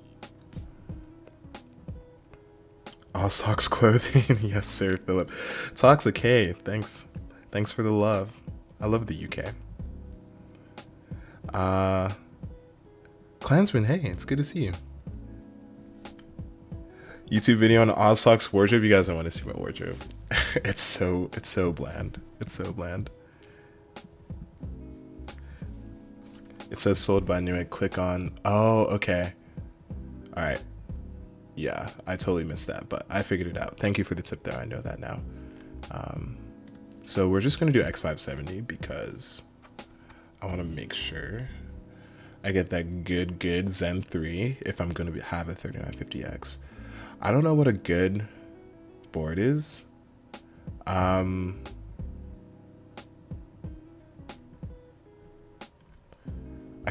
All socks clothing. Yes, sir, Philip. Toxic. Hey, thanks. Thanks for the love. I love the UK. Klansman, hey, it's good to see you. YouTube video on OzTalks wardrobe. You guys don't want to see my wardrobe. It's so bland. It's so bland. It says sold by Newegg. Click on. Oh, okay. All right. Yeah, I totally missed that, but I figured it out. Thank you for the tip there. I know that now. So we're just gonna do X570 because I want to make sure I get that good Zen 3 if I'm gonna have a 3950X. I don't know what a good board is. I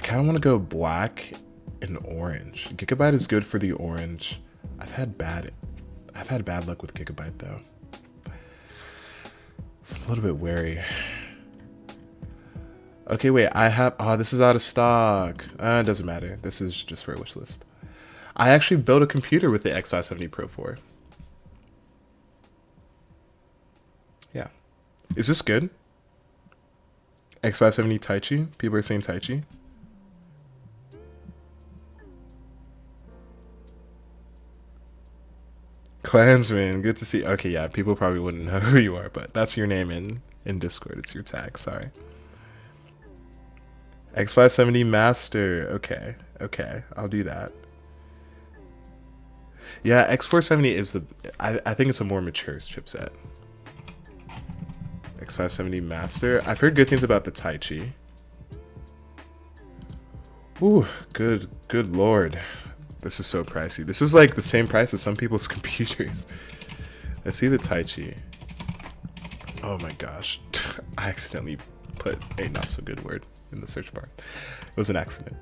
kind of want to go black and orange. Gigabyte is good for the orange. I've had bad luck with Gigabyte though. So I'm a little bit wary. Okay, wait, this is out of stock. It doesn't matter. This is just for a wish list. I actually built a computer with the X570 Pro 4. Yeah. Is this good? X570 Taichi. People are saying Taichi. Klansman, good to see. Okay, yeah, people probably wouldn't know who you are, but that's your name in Discord. It's your tag. Sorry. X570 Master. Okay, I'll do that. Yeah, X470 is I think it's a more mature chipset. X570 Master. I've heard good things about the Taichi. Ooh, good lord. This is so pricey. This is like the same price as some people's computers. Let's see the Taichi. Oh my gosh. I accidentally put a not so good word in the search bar. It was an accident.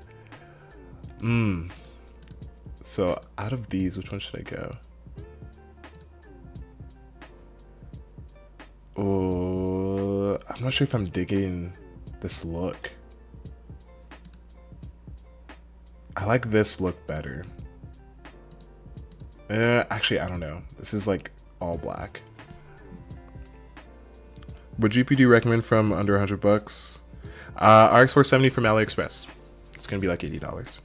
So out of these, which one should I go? Oh, I'm not sure if I'm digging this look. I like this look better. Actually, I don't know. This is like all black. What GPU do you recommend from under $100? RX 470 from AliExpress. It's gonna be like $80.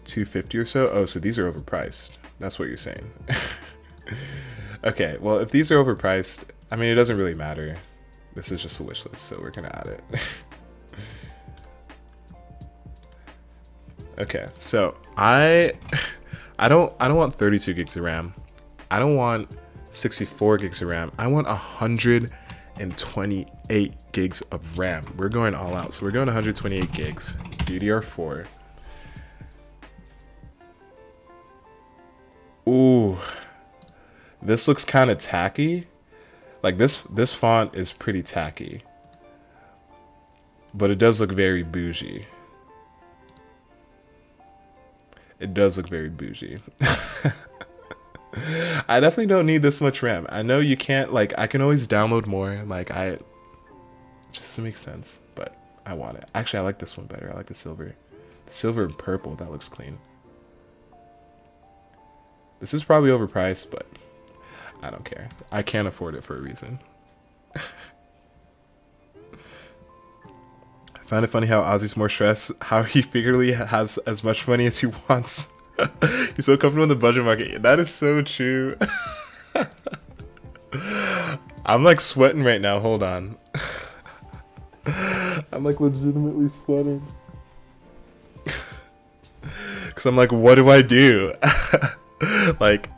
$250 or so. Oh, so these are overpriced. That's what you're saying. Okay, well, if these are overpriced, I mean, it doesn't really matter. This is just a wish list, so we're gonna add it. Okay, so I don't want 32 gigs of RAM. I don't want 64 gigs of RAM. I want 128 gigs of RAM. We're going all out. So we're going 128 gigs. DDR4. Ooh. This looks kind of tacky. Like this font is pretty tacky. But it does look very bougie. It does look very bougie. I definitely don't need this much RAM. I know you can't, like, I can always download more. Like, it just doesn't make sense, but I want it. Actually, I like this one better. I like the silver. The silver and purple, that looks clean. This is probably overpriced, but I don't care. I can't afford it for a reason. I find it funny how Ozzy's more stressed, how he figuratively has as much money as he wants. He's so comfortable in the budget market. That is so true. I'm like sweating right now. Hold on. I'm like legitimately sweating. Because I'm like, what do I do? Like,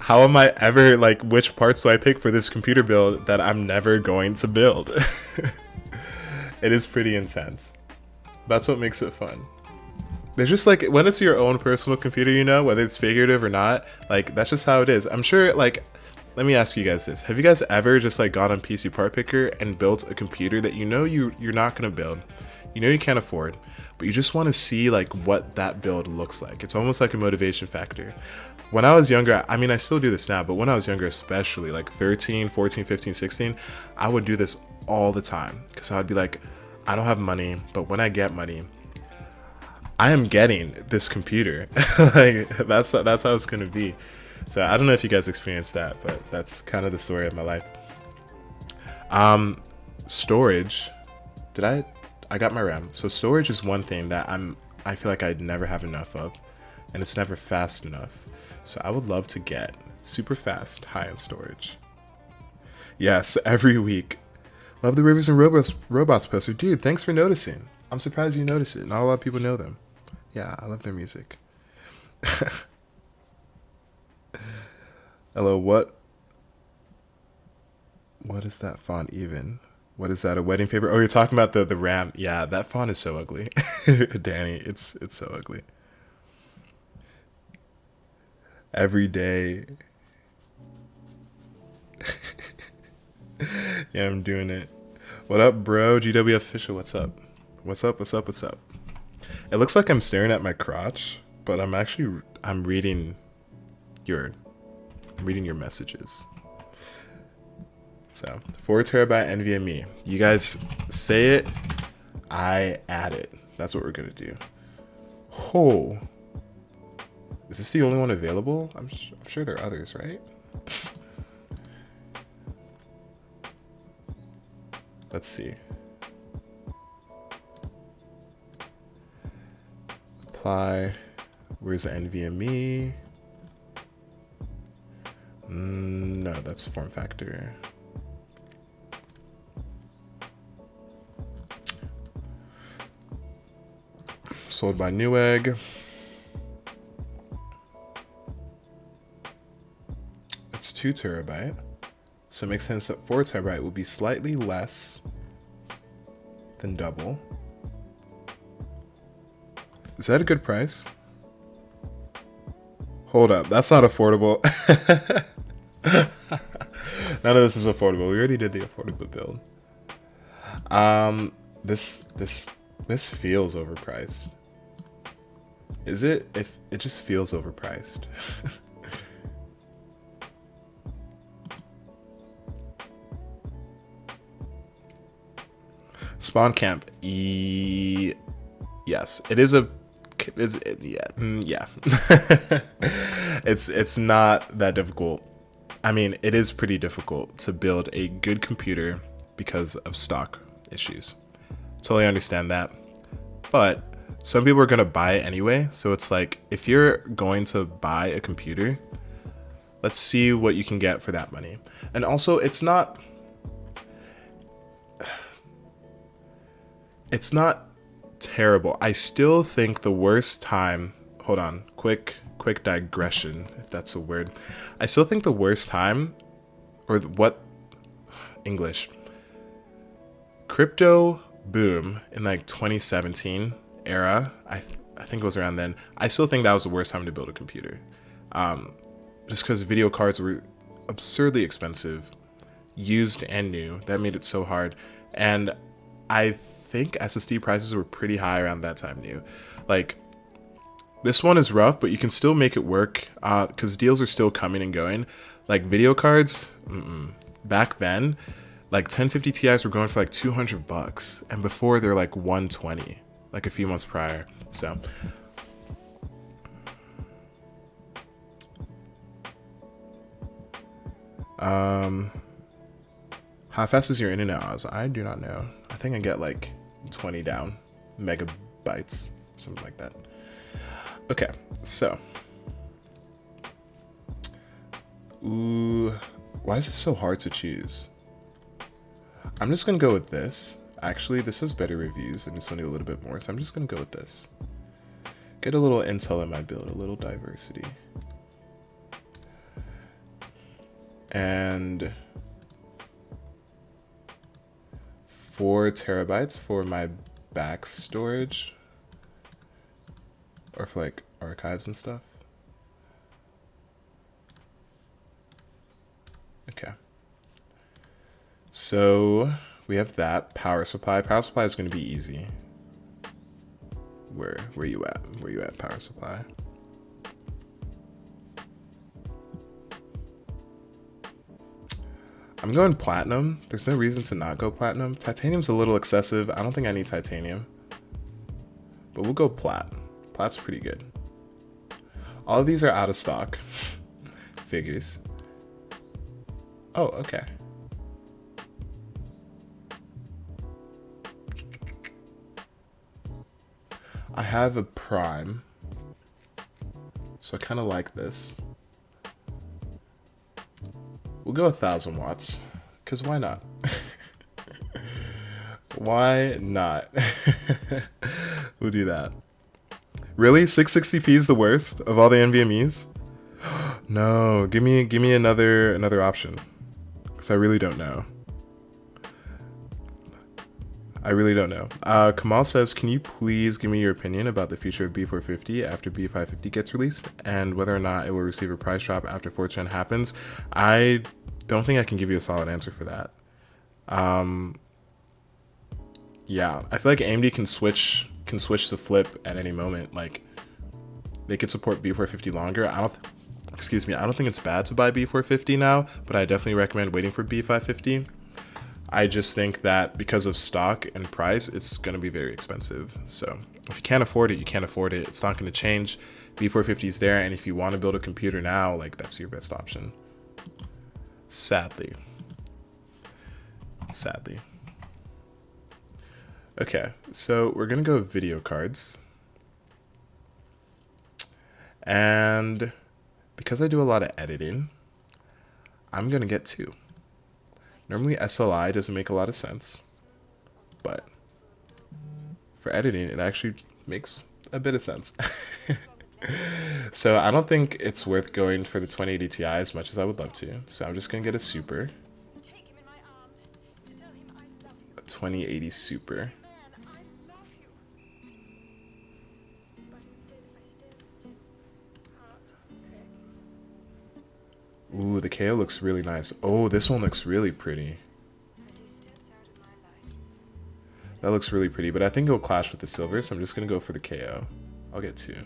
how am I ever, like, which parts do I pick for this computer build that I'm never going to build? It is pretty intense. That's what makes it fun. There's just like, when it's your own personal computer, you know, whether it's figurative or not, like, that's just how it is. I'm sure, like, let me ask you guys this. Have you guys ever just like gone on PC Part Picker and built a computer that you know you're not going to build, you know you can't afford, but you just want to see like what that build looks like? It's almost like a motivation factor. When I was younger, I mean, I still do this now, but when I was younger, especially like 13, 14, 15, 16, I would do this all the time because I'd be like, I don't have money, but when I get money, I am getting this computer. Like, that's how it's gonna be. So I don't know if you guys experienced that, but that's kind of the story of my life. Storage. I got my RAM. So storage is one thing that I feel like I'd never have enough of, and it's never fast enough. So I would love to get super fast high-end storage. Yes, every week. Love the Rivers and Robots poster. Dude, thanks for noticing. I'm surprised you noticed it. Not a lot of people know them. Yeah, I love their music. Hello, what is that font even? What is that, a wedding favor? Oh, you're talking about the RAM. Yeah, that font is so ugly. Danny, it's so ugly. Every day. Yeah, I'm doing it. What up, bro? GW official, what's up? What's up? It looks like I'm staring at my crotch, but I'm reading your messages. So 4 terabyte NVMe. You guys say it, I add it. That's what we're gonna do. Oh, is this the only one available? I'm sure there are others, right? Let's see. Apply. Where's the NVMe? No, that's form factor. Sold by Newegg. It's 2 terabyte. So it makes sense that 4 terabyte will be slightly less than double. Is that a good price? Hold up, that's not affordable. None of this is affordable. We already did the affordable build. This feels overpriced. Is it? If it just feels overpriced. Spawn camp. Yes, it is a. Yeah. It's not that difficult. I mean, it is pretty difficult to build a good computer because of stock issues. Totally understand that. But some people are going to buy it anyway. So it's like, if you're going to buy a computer, let's see what you can get for that money. And also, it's not terrible. I still think the worst time, hold on, quick digression, if that's a word. I still think the worst time, or what, English, crypto boom in like 2017 era, I think it was around then. I still think that was the worst time to build a computer. Just because video cards were absurdly expensive, used and new. That made it so hard. And I think SSD prices were pretty high around that time new. Like, this one is rough, but you can still make it work because deals are still coming and going. Like video cards, back then, like 1050 Ti's were going for like $200, and before they're like 120, like a few months prior. So how fast is your internet, Oz? I do not know. I think I get like 20 down megabytes, something like that. Okay, so why is it so hard to choose? I'm just gonna go with this. Actually, this has better reviews and this one a little bit more, so I'm just gonna go with this. Get a little intel in my build, a little diversity. And 4 terabytes for my back storage, or for like archives and stuff. Okay. So we have that. Power supply. Power supply is going to be easy. Where you at? Where you at, power supply? I'm going platinum. There's no reason to not go platinum. Titanium's a little excessive. I don't think I need titanium. But we'll go plat. Plat's pretty good. All of these are out of stock. Figures. Oh, okay. I have a prime, so I kind of like this. We'll go 1000 watts, because why not? Why not? We'll do that. Really? 660p is the worst of all the NVMe's? No, give me another option, because I really don't know. Kamal says, can you please give me your opinion about the future of B450 after B550 gets released, and whether or not it will receive a price drop after 4th gen happens? I don't think I can give you a solid answer for that. Yeah, I feel like AMD can switch the flip at any moment. Like, they could support B450 longer. I don't think it's bad to buy B450 now, but I definitely recommend waiting for B550. I just think that because of stock and price, it's going to be very expensive. So if you can't afford it, you can't afford it. It's not going to change. B450 is there, and if you want to build a computer now, like, that's your best option. Sadly. Okay, so we're gonna go with video cards. And because I do a lot of editing, I'm gonna get 2. Normally SLI doesn't make a lot of sense, but for editing, it actually makes a bit of sense. So I don't think it's worth going for the 2080 Ti as much as I would love to. So I'm just gonna get a Super. A 2080 Super. Ooh, the KO looks really nice. Oh, this one looks really pretty. That looks really pretty, but I think it'll clash with the silver, so I'm just gonna go for the KO. I'll get 2.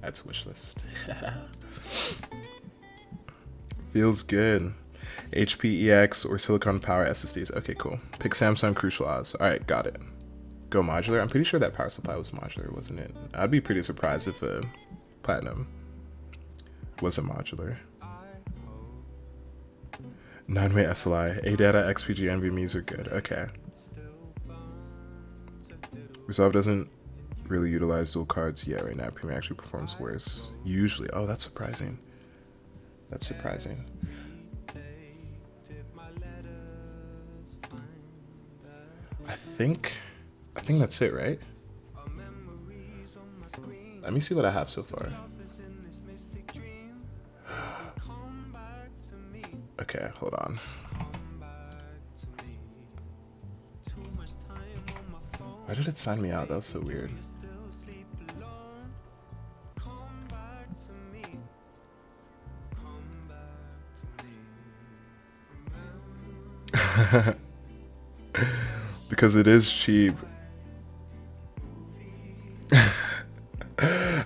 Add to wish list. Feels good. HP EX or Silicon Power SSDs. Okay, cool. Pick Samsung Crucial Oz. Alright, got it. Go modular. I'm pretty sure that power supply was modular, wasn't it? I'd be pretty surprised if a Platinum wasn't modular. 9-way SLI. ADATA, XPG, NVMe's are good. Okay. Resolve doesn't really utilize dual cards yet right now. Premium actually performs worse. Usually. Oh, that's surprising. That's surprising. I think that's it, right? Let me see what I have so far. Okay, hold on. Why did it sign me out? That was so weird. Because it is cheap.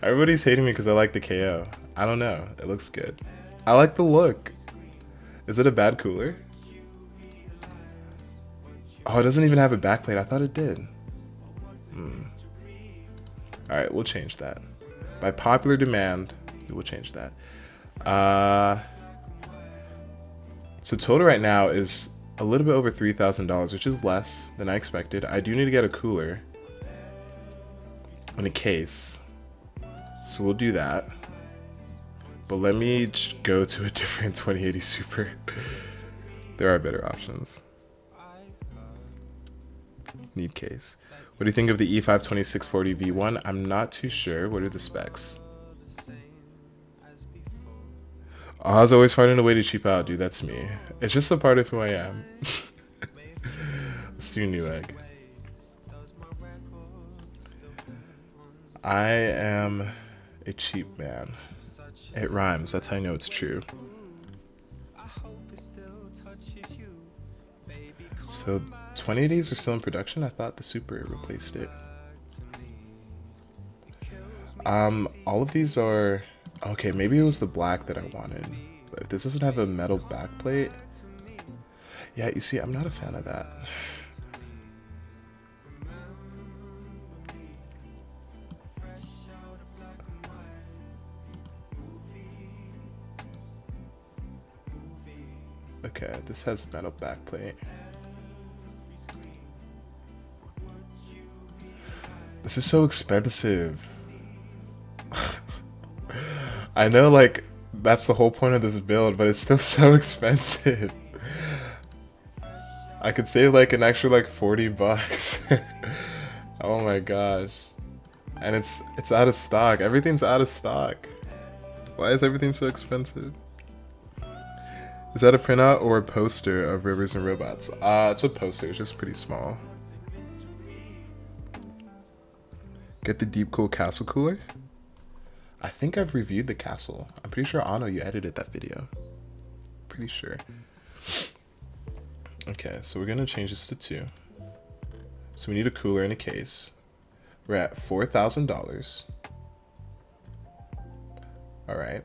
Everybody's hating me because I like the KO. I don't know. It looks good. I like the look. Is it a bad cooler? Oh, it doesn't even have a backplate. I thought it did. Alright, we'll change that. By popular demand, we will change that. So total right now is a little bit over $3,000, which is less than I expected. I do need to get a cooler and a case. So we'll do that. But let me go to a different 2080 Super. There are better options. Need case. What do you think of the E5 2640 V1? I'm not too sure. What are the specs? I was always finding a way to cheap out, dude. That's me. It's just a part of who I am. Let's do Newegg. I am a cheap man. It rhymes. That's how I know it's true. So 2080s are still in production? I thought the Super replaced it. All of these are... Okay, maybe it was the black that I wanted. But if this doesn't have a metal backplate... Yeah, you see, I'm not a fan of that. Okay, this has metal backplate. This is so expensive. I know, like, that's the whole point of this build, but it's still so expensive. I could save like an extra like 40 bucks. Oh my gosh. And it's out of stock. Everything's out of stock. Why is everything so expensive? Is that a printout or a poster of Rivers and Robots? It's a poster. It's just pretty small. Get the Deep Cool Castle Cooler? I think I've reviewed the castle. I'm pretty sure, Anno, you edited that video. Pretty sure. Okay, so we're gonna change this to 2. So we need a cooler and a case. We're at $4,000. All right.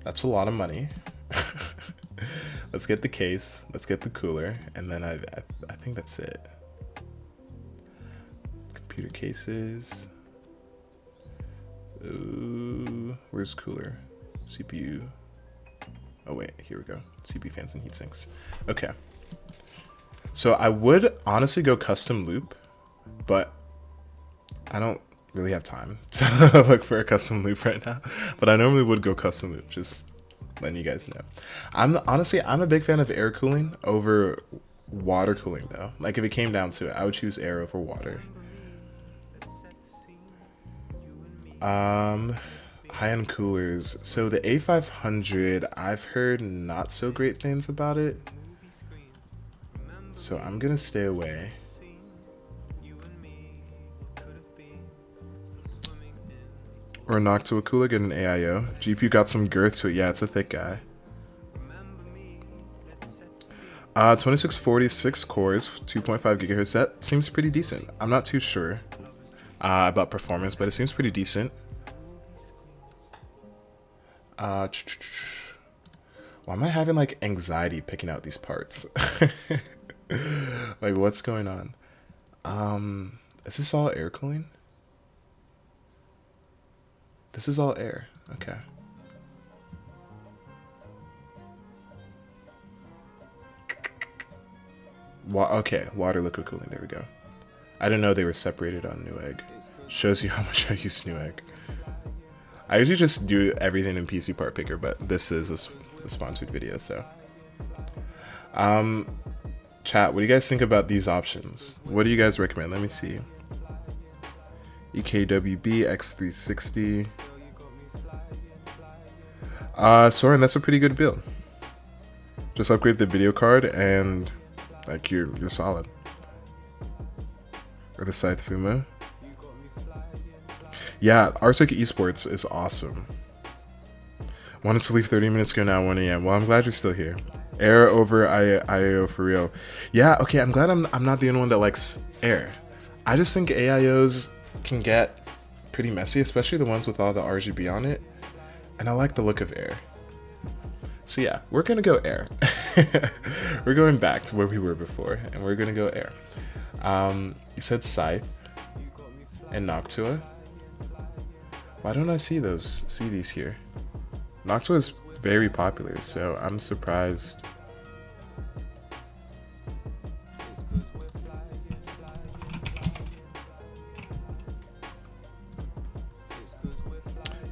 That's a lot of money. Let's get the case. Let's get the cooler, and then I think that's it. Computer cases. Ooh, where's cooler? CPU. Oh wait, here we go. CPU fans and heat sinks. Okay. So I would honestly go custom loop, but I don't really have time to look for a custom loop right now. But I normally would go custom loop, just letting you guys know. I'm a big fan of air cooling over water cooling though. Like if it came down to it, I would choose air over water. High-end coolers. So the A500, I've heard not so great things about it. So I'm gonna stay away. Or knock to a cooler, get an AIO. GPU got some girth to it. Yeah, it's a thick guy. 2646 cores, 2.5 gigahertz. That seems pretty decent. I'm not too sure about performance, but it seems pretty decent. Why am I having like anxiety picking out these parts? Like what's going on? Is this all air cooling? This is all air. Okay. Okay, water liquid cooling. There we go. I didn't know they were separated on Newegg. Shows you how much I use Newegg. I usually just do everything in PC Part Picker, but this is a sponsored video, so. Chat, what do you guys think about these options? What do you guys recommend? Let me see. EKWB X360. Soren, that's a pretty good build. Just upgrade the video card and like you're solid. Or the Scythe Fuma. Yeah, Arctic Esports is awesome. Wanted to leave 30 minutes ago, now 1 a.m. Well, I'm glad you're still here. Air over IAO for real. Yeah, okay, I'm glad I'm not the only one that likes air. I just think AIOs can get pretty messy, especially the ones with all the RGB on it. And I like the look of air. So yeah, we're gonna go air. We're going back to where we were before, and we're gonna go air. You said Scythe and Noctua. Why don't I see these here? Noctua is very popular, so I'm surprised.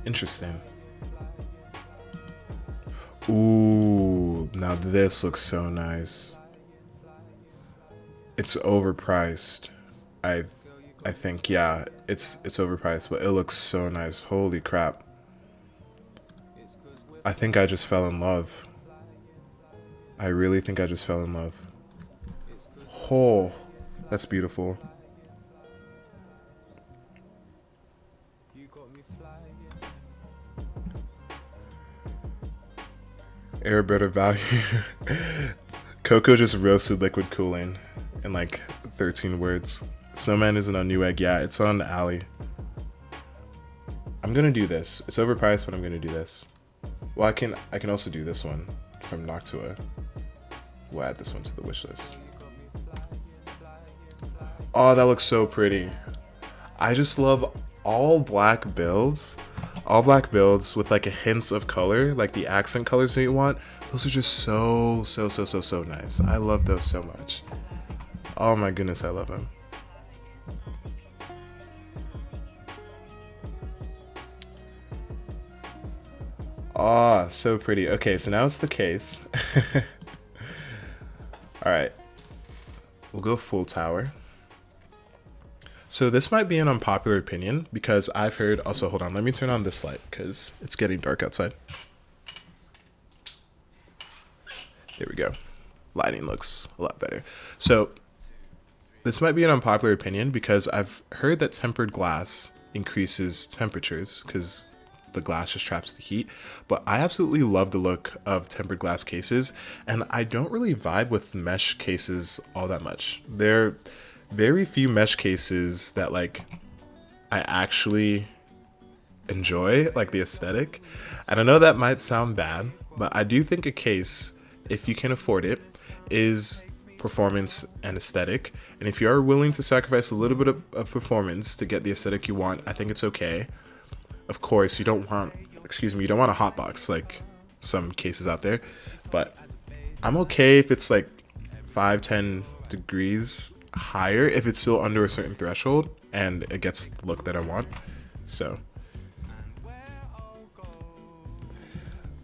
Interesting. Ooh, now this looks so nice. It's overpriced. I think, yeah, it's overpriced, but it looks so nice. Holy crap. I think I just fell in love. I really think I just fell in love. Oh, that's beautiful. Air better value. Coco just roasted liquid cooling in like 13 words. Snowman isn't on Newegg. Yeah, it's on Alley. I'm gonna do this. It's overpriced, but I'm gonna do this. Well, I can also do this one from Noctua. We'll add this one to the wish list. Oh, that looks so pretty. I just love all black builds. All black builds with like a hint of color, like the accent colors that you want. Those are just so nice. I love those so much. Oh my goodness, I love them. Oh, so pretty. Okay, so now it's the case. All right, we'll go full tower. So this might be an unpopular opinion because I've heard, also hold on, let me turn on this light because it's getting dark outside. There we go. Lighting looks a lot better. So this might be an unpopular opinion because I've heard that tempered glass increases temperatures because the glass just traps the heat, but I absolutely love the look of tempered glass cases, and I don't really vibe with mesh cases all that much. They're very few mesh cases that like I actually enjoy, like the aesthetic. And I know that might sound bad, but I do think a case, if you can afford it, is performance and aesthetic. And if you are willing to sacrifice a little bit of performance to get the aesthetic you want, I think it's okay. Of course, you don't want a hotbox like some cases out there, but I'm okay if it's like $5, $10, degrees higher if it's still under a certain threshold and it gets the look that I want. So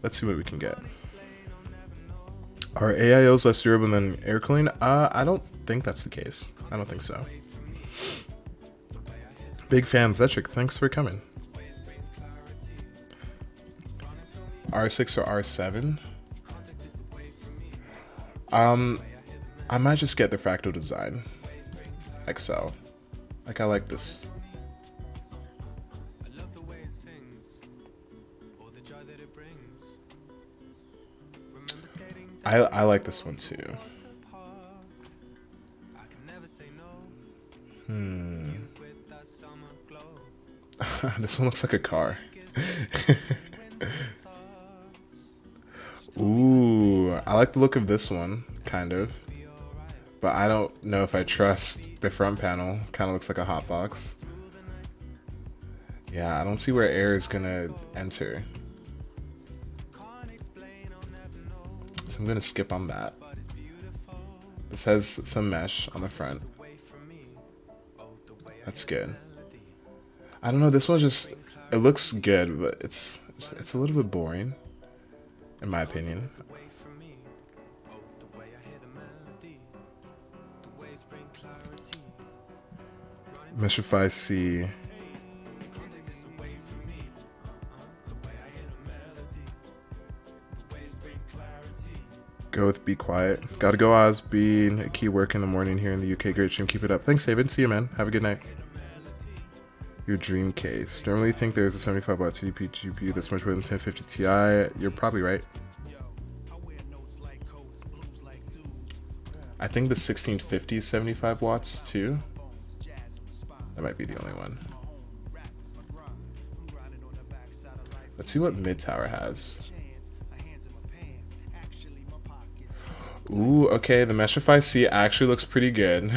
let's see what we can get. Are AIOs less durable than air cooling? I don't think that's the case. I don't think so. Big fan, Zetric, thanks for coming. R6 or R7? I might just get the fractal design XL. Like, I like this. I like this one too. This one looks like a car. Ooh, I like the look of this one, kind of. But I don't know if I trust the front panel. Kind of looks like a hotbox. Yeah, I don't see where air is gonna enter. So I'm gonna skip on that. This has some mesh on the front. That's good. I don't know, this one just, it looks good, but it's a little bit boring, in my opinion. Meshify C. Go with Be Quiet. Gotta go, Oz. Being key work in the morning here in the UK. Great stream. Keep it up. Thanks, David. See you, man. Have a good night. Your dream case. Don't really think there's a 75 watt TDP GPU that's much better than 1050 Ti. You're probably right. I think the 1650 is 75 watts too. That might be the only one. Let's see what mid tower has. Ooh, okay, the Meshify C actually looks pretty good.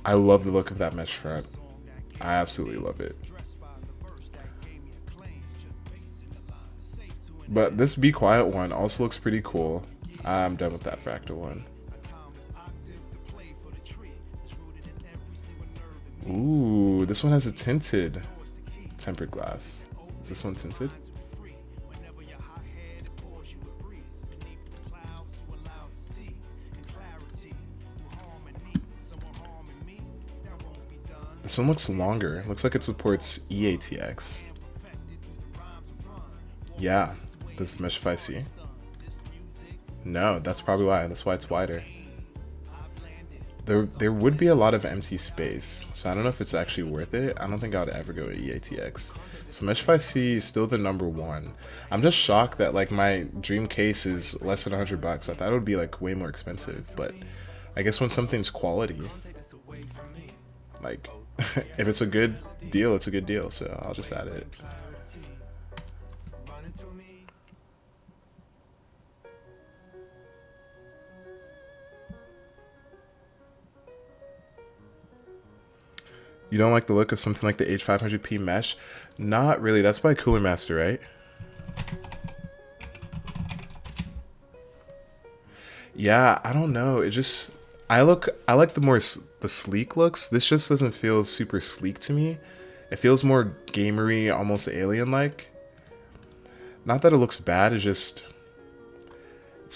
I love the look of that mesh front. I absolutely love it. But this Be Quiet one also looks pretty cool. I'm done with that fractal one. Ooh, this one has a tinted tempered glass. Is this one tinted? This one looks longer. It looks like it supports EATX. Yeah, this is the Meshify C. No, that's probably why. That's why it's wider. There would be a lot of empty space, so I don't know if it's actually worth it. I don't think I would ever go to EATX. So Meshify C is still the #1. I'm just shocked that like my dream case is less than $100. I thought it would be like way more expensive, but I guess when something's quality, like if it's a good deal, it's a good deal. So I'll just add it. You don't like the look of something like the H500P mesh? Not really. That's by Cooler Master, right? Yeah, I don't know. It just I like the sleek looks. This just doesn't feel super sleek to me. It feels more gamery, almost alien-like. Not that it looks bad. It's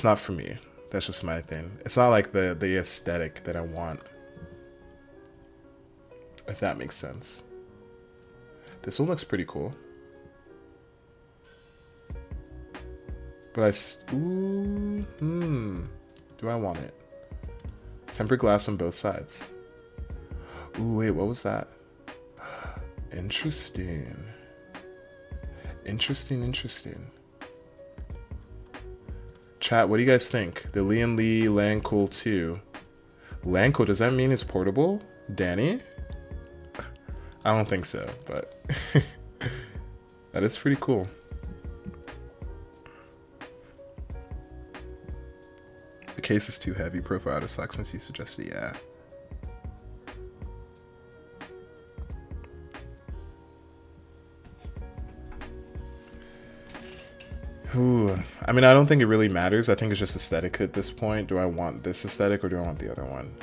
not for me. That's just my thing. It's not like the aesthetic that I want. If that makes sense. This one looks pretty cool. But do I want it? Tempered glass on both sides. Ooh, wait, what was that? Interesting. Interesting. Chat, what do you guys think? The Lian Li Lancool 2. Lancool, does that mean it's portable? Danny? I don't think so, but that is pretty cool. The case is too heavy. Profile out of stock since you suggested, yeah. Ooh, I mean, I don't think it really matters. I think it's just aesthetic at this point. Do I want this aesthetic or do I want the other one?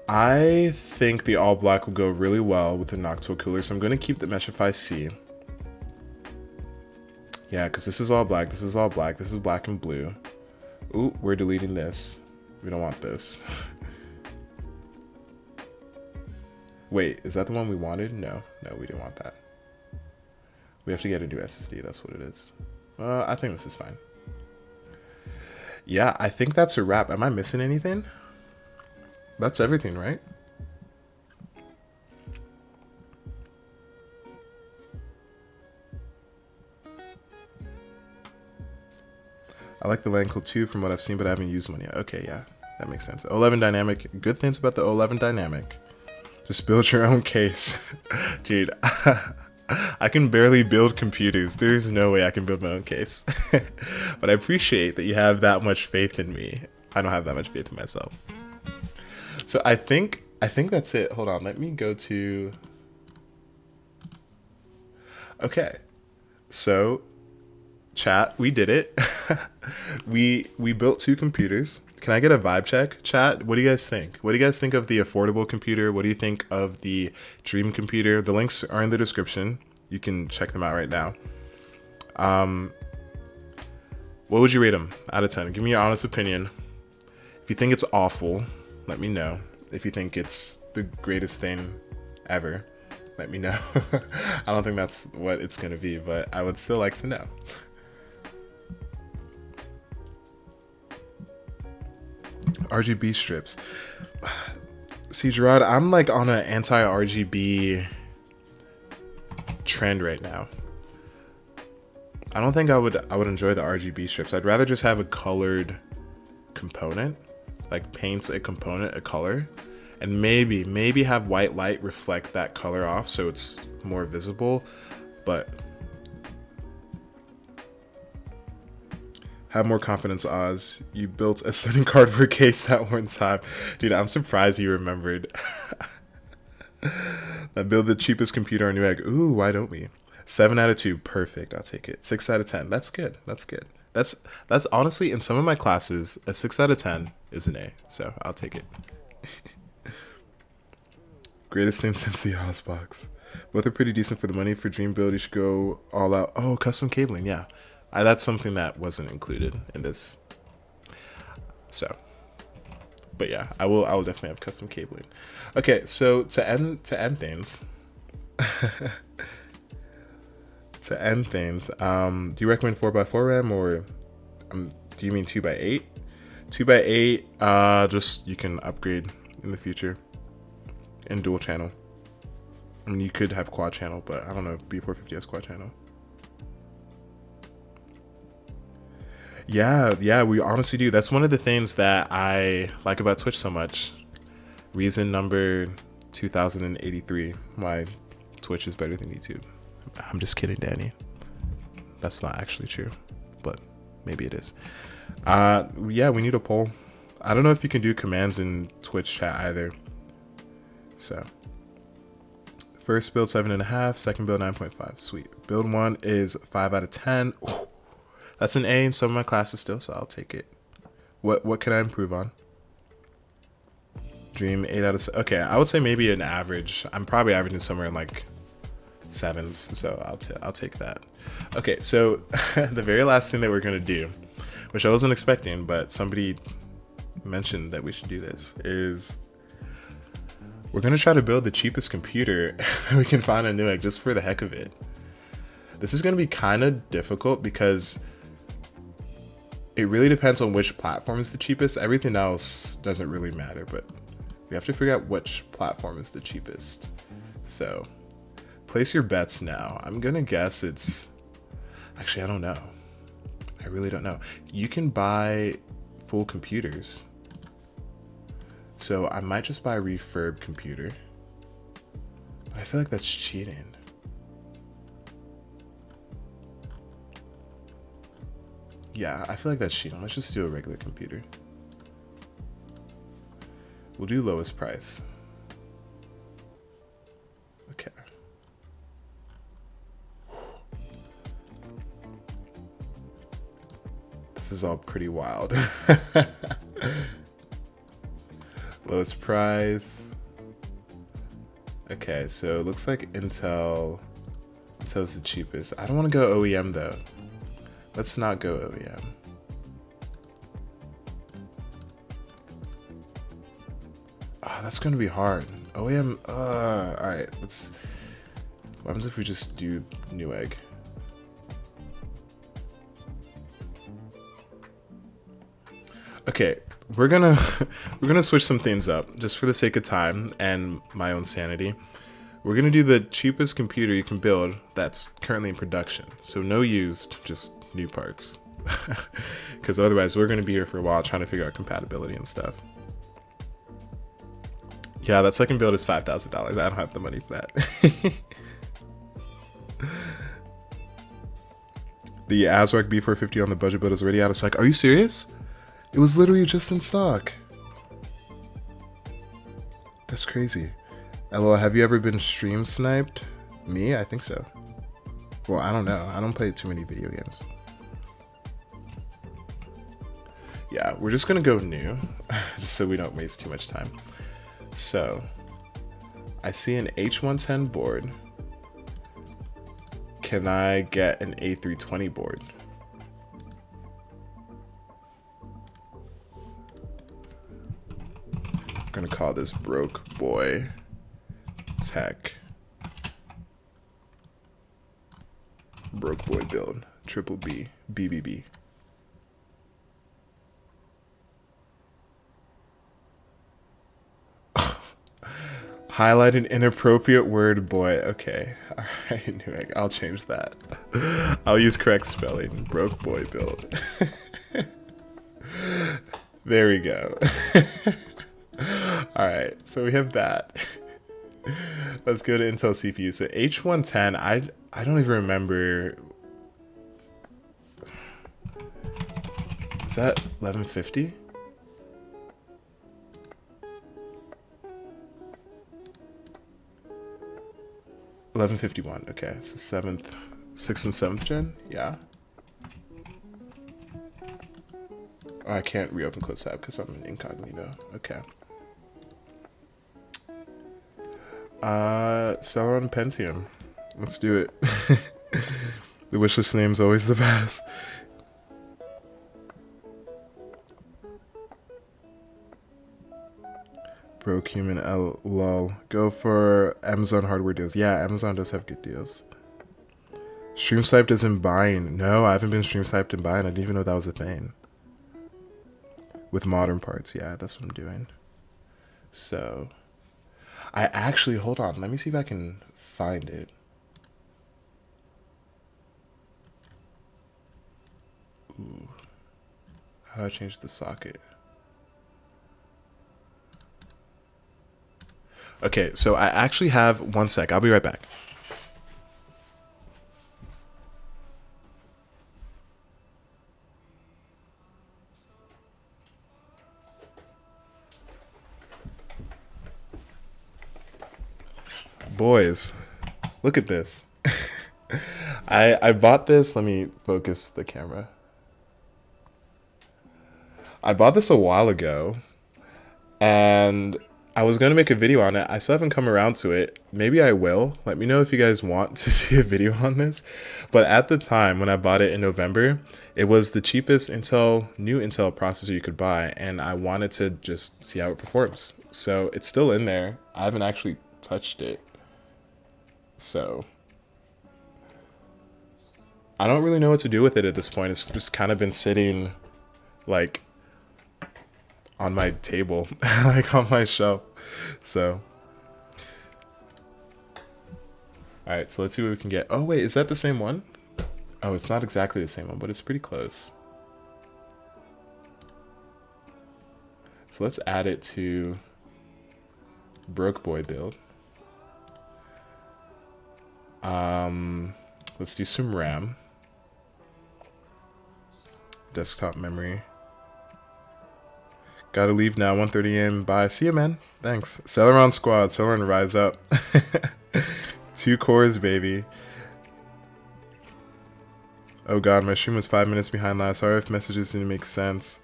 I think the all black will go really well with the Noctua cooler, so I'm going to keep the Meshify C. Yeah, because this is all black, this is all black, this is black and blue. Ooh, we're deleting this. We don't want this. Wait, is that the one we wanted? No, we didn't want that. We have to get a new SSD, that's what it is. I think this is fine. Yeah, I think that's a wrap. Am I missing anything? That's everything, right? I like the Land Cool 2 from what I've seen, but I haven't used one yet. Okay, yeah, that makes sense. O11 Dynamic. Good things about the O11 Dynamic. Just build your own case. Dude, I can barely build computers. There's no way I can build my own case. But I appreciate that you have that much faith in me. I don't have that much faith in myself. So I think that's it. Hold on, let me go to... Okay, so chat, we did it. we built 2 computers. Can I get a vibe check, chat? What do you guys think? What do you guys think of the affordable computer? What do you think of the dream computer? The links are in the description. You can check them out right now. What would you rate them out of 10? Give me your honest opinion. If you think it's awful, let me know. If you think it's the greatest thing ever, let me know. I don't think that's what it's gonna be, but I would still like to know. RGB strips. See, Gerard, I'm like on an anti-RGB trend right now. I don't think I would enjoy the RGB strips. I'd rather just have a colored component, like paints a component a color, and maybe have white light reflect that color off so it's more visible, but have more confidence, Oz. You built a stunning cardboard case that one time. Dude, I'm surprised you remembered. I build the cheapest computer on Newegg. Ooh, why don't we? 7 out of 2, perfect. I'll take it. 6 out of 10. That's good. That's good. That's honestly, in some of my classes, a 6 out of 10 is an A, so I'll take it. Greatest thing since the Oz box. Both are pretty decent for the money. For dream build, you should go all out. Oh, custom cabling, yeah. That's something that wasn't included in this. So, but yeah, I will definitely have custom cabling. Okay, so to end things, do you recommend 4x4 RAM or do you mean 2x8? 2x8, just you can upgrade in the future in dual channel. I mean, you could have quad channel, but I don't know if B450 has quad channel. Yeah, we honestly do. That's one of the things that I like about Twitch so much. Reason number 2083 why Twitch is better than YouTube. I'm just kidding, Danny. That's not actually true, but maybe it is. Yeah, we need a poll. I don't know if you can do commands in Twitch chat either. So, first build 7.5, second build 9.5. Sweet. Build 1 is 5 out of 10. Ooh, that's an A in some of my classes still, so I'll take it. What can I improve on? Dream 8 out of 7. Okay, I would say maybe an average. I'm probably averaging somewhere in like 7s, so I'll take that. Okay, so the very last thing that we're gonna do, which I wasn't expecting, but somebody mentioned that we should do this, is we're gonna try to build the cheapest computer we can find on Newegg just for the heck of it. This is gonna be kind of difficult because it really depends on which platform is the cheapest. Everything else doesn't really matter, but we have to figure out which platform is the cheapest. So place your bets now. I'm gonna guess it's, actually I don't know. I really don't know. You can buy full computers. So I might just buy a refurb computer. But I feel like that's cheating. Yeah, I feel like that's cheating. Let's just do a regular computer. We'll do lowest price. Okay. This is all pretty wild. Lowest price. Okay, so it looks like Intel's the cheapest. I don't want to go OEM though. Let's not go OEM. Oh, that's gonna be hard. OEM, alright, let's... What happens if we just do Newegg? Okay, we're gonna switch some things up just for the sake of time and my own sanity. We're gonna do the cheapest computer you can build that's currently in production. So no used, just new parts. Because otherwise we're gonna be here for a while trying to figure out compatibility and stuff. Yeah, that second build is $5,000. I don't have the money for that. The ASRock B450 on the budget build is already out of stock. Are you serious? It was literally just in stock. That's crazy. LOL, have you ever been stream sniped? Me? I think so. Well, I don't know. I don't play too many video games. Yeah, we're just gonna go new, just so we don't waste too much time. So, I see an H110 board. Can I get an A320 board? I'm gonna call this Broke Boy Tech. Broke Boy build. Triple B. BBB. Highlight an inappropriate word, boy. Okay. Alright, Newegg. I'll change that. I'll use correct spelling. Broke boy build. There we go. Alright, so we have that. Let's go to Intel CPU. So H110, I don't even remember. Is that 1150? $1151. Okay, so 6th and 7th gen. Yeah. Oh, I can't reopen close tab because I'm in incognito. Okay. Celeron Pentium. Let's do it. The wishlist name's always the best. Broke human lol. Go for Amazon hardware deals. Yeah, Amazon does have good deals. Stream sniped isn't buying. No, I haven't been stream sniped and buying. I didn't even know that was a thing. With modern parts, yeah, that's what I'm doing. So, I actually, hold on. Let me see if I can find it. Ooh. How do I change the socket? Okay, so I actually have 1 sec. I'll be right back. Boys, look at this. I bought this. Let me focus the camera. I bought this a while ago, and I was going to make a video on it. I still haven't come around to it. Maybe I will. Let me know if you guys want to see a video on this. But at the time when I bought it in November, it was the cheapest new Intel processor you could buy. And I wanted to just see how it performs. So it's still in there. I haven't actually touched it. So I don't really know what to do with it at this point. It's just kind of been sitting like on my table, like on my shelf. So, all right, so let's see what we can get. Oh wait, is that the same one? Oh, it's not exactly the same one, but it's pretty close. So let's add it to Broke Boy build. Let's do some RAM. desktop memory. Gotta leave now, 1:30 a.m. Bye. See ya, man. Thanks. Celeron squad. Celeron rise up. 2 cores, baby. Oh god, my stream was 5 minutes behind last. Sorry if messages didn't make sense.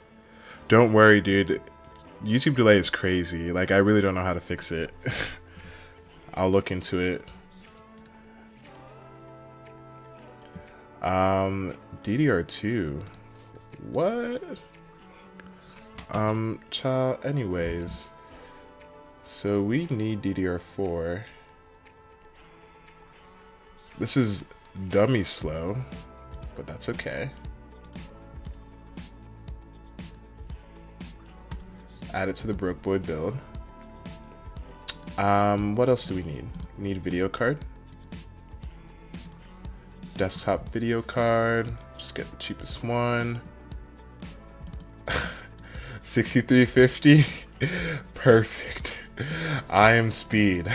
Don't worry, dude. YouTube delay is crazy. Like, I really don't know how to fix it. I'll look into it. DDR2. What? Child, anyways. So we need DDR4. This is dummy slow, but that's okay. Add it to the broke boy build. What else do we need? We need video card. Desktop video card. Just get the cheapest one. 6350. Perfect. I am speed.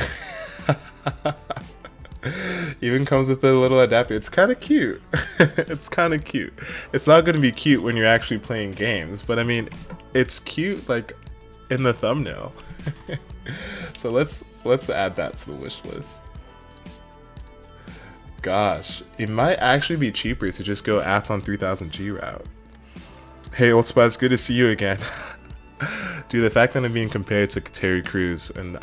Even comes with a little adapter. It's kind of cute. It's kind of cute. It's not going to be cute when you're actually playing games, but I mean, it's cute like in the thumbnail. So let's add that to the wish list. Gosh, it might actually be cheaper to just go Athlon 3000G route. Hey, Old Spot, it's good to see you again. Dude, the fact that I'm being compared to Terry Crews and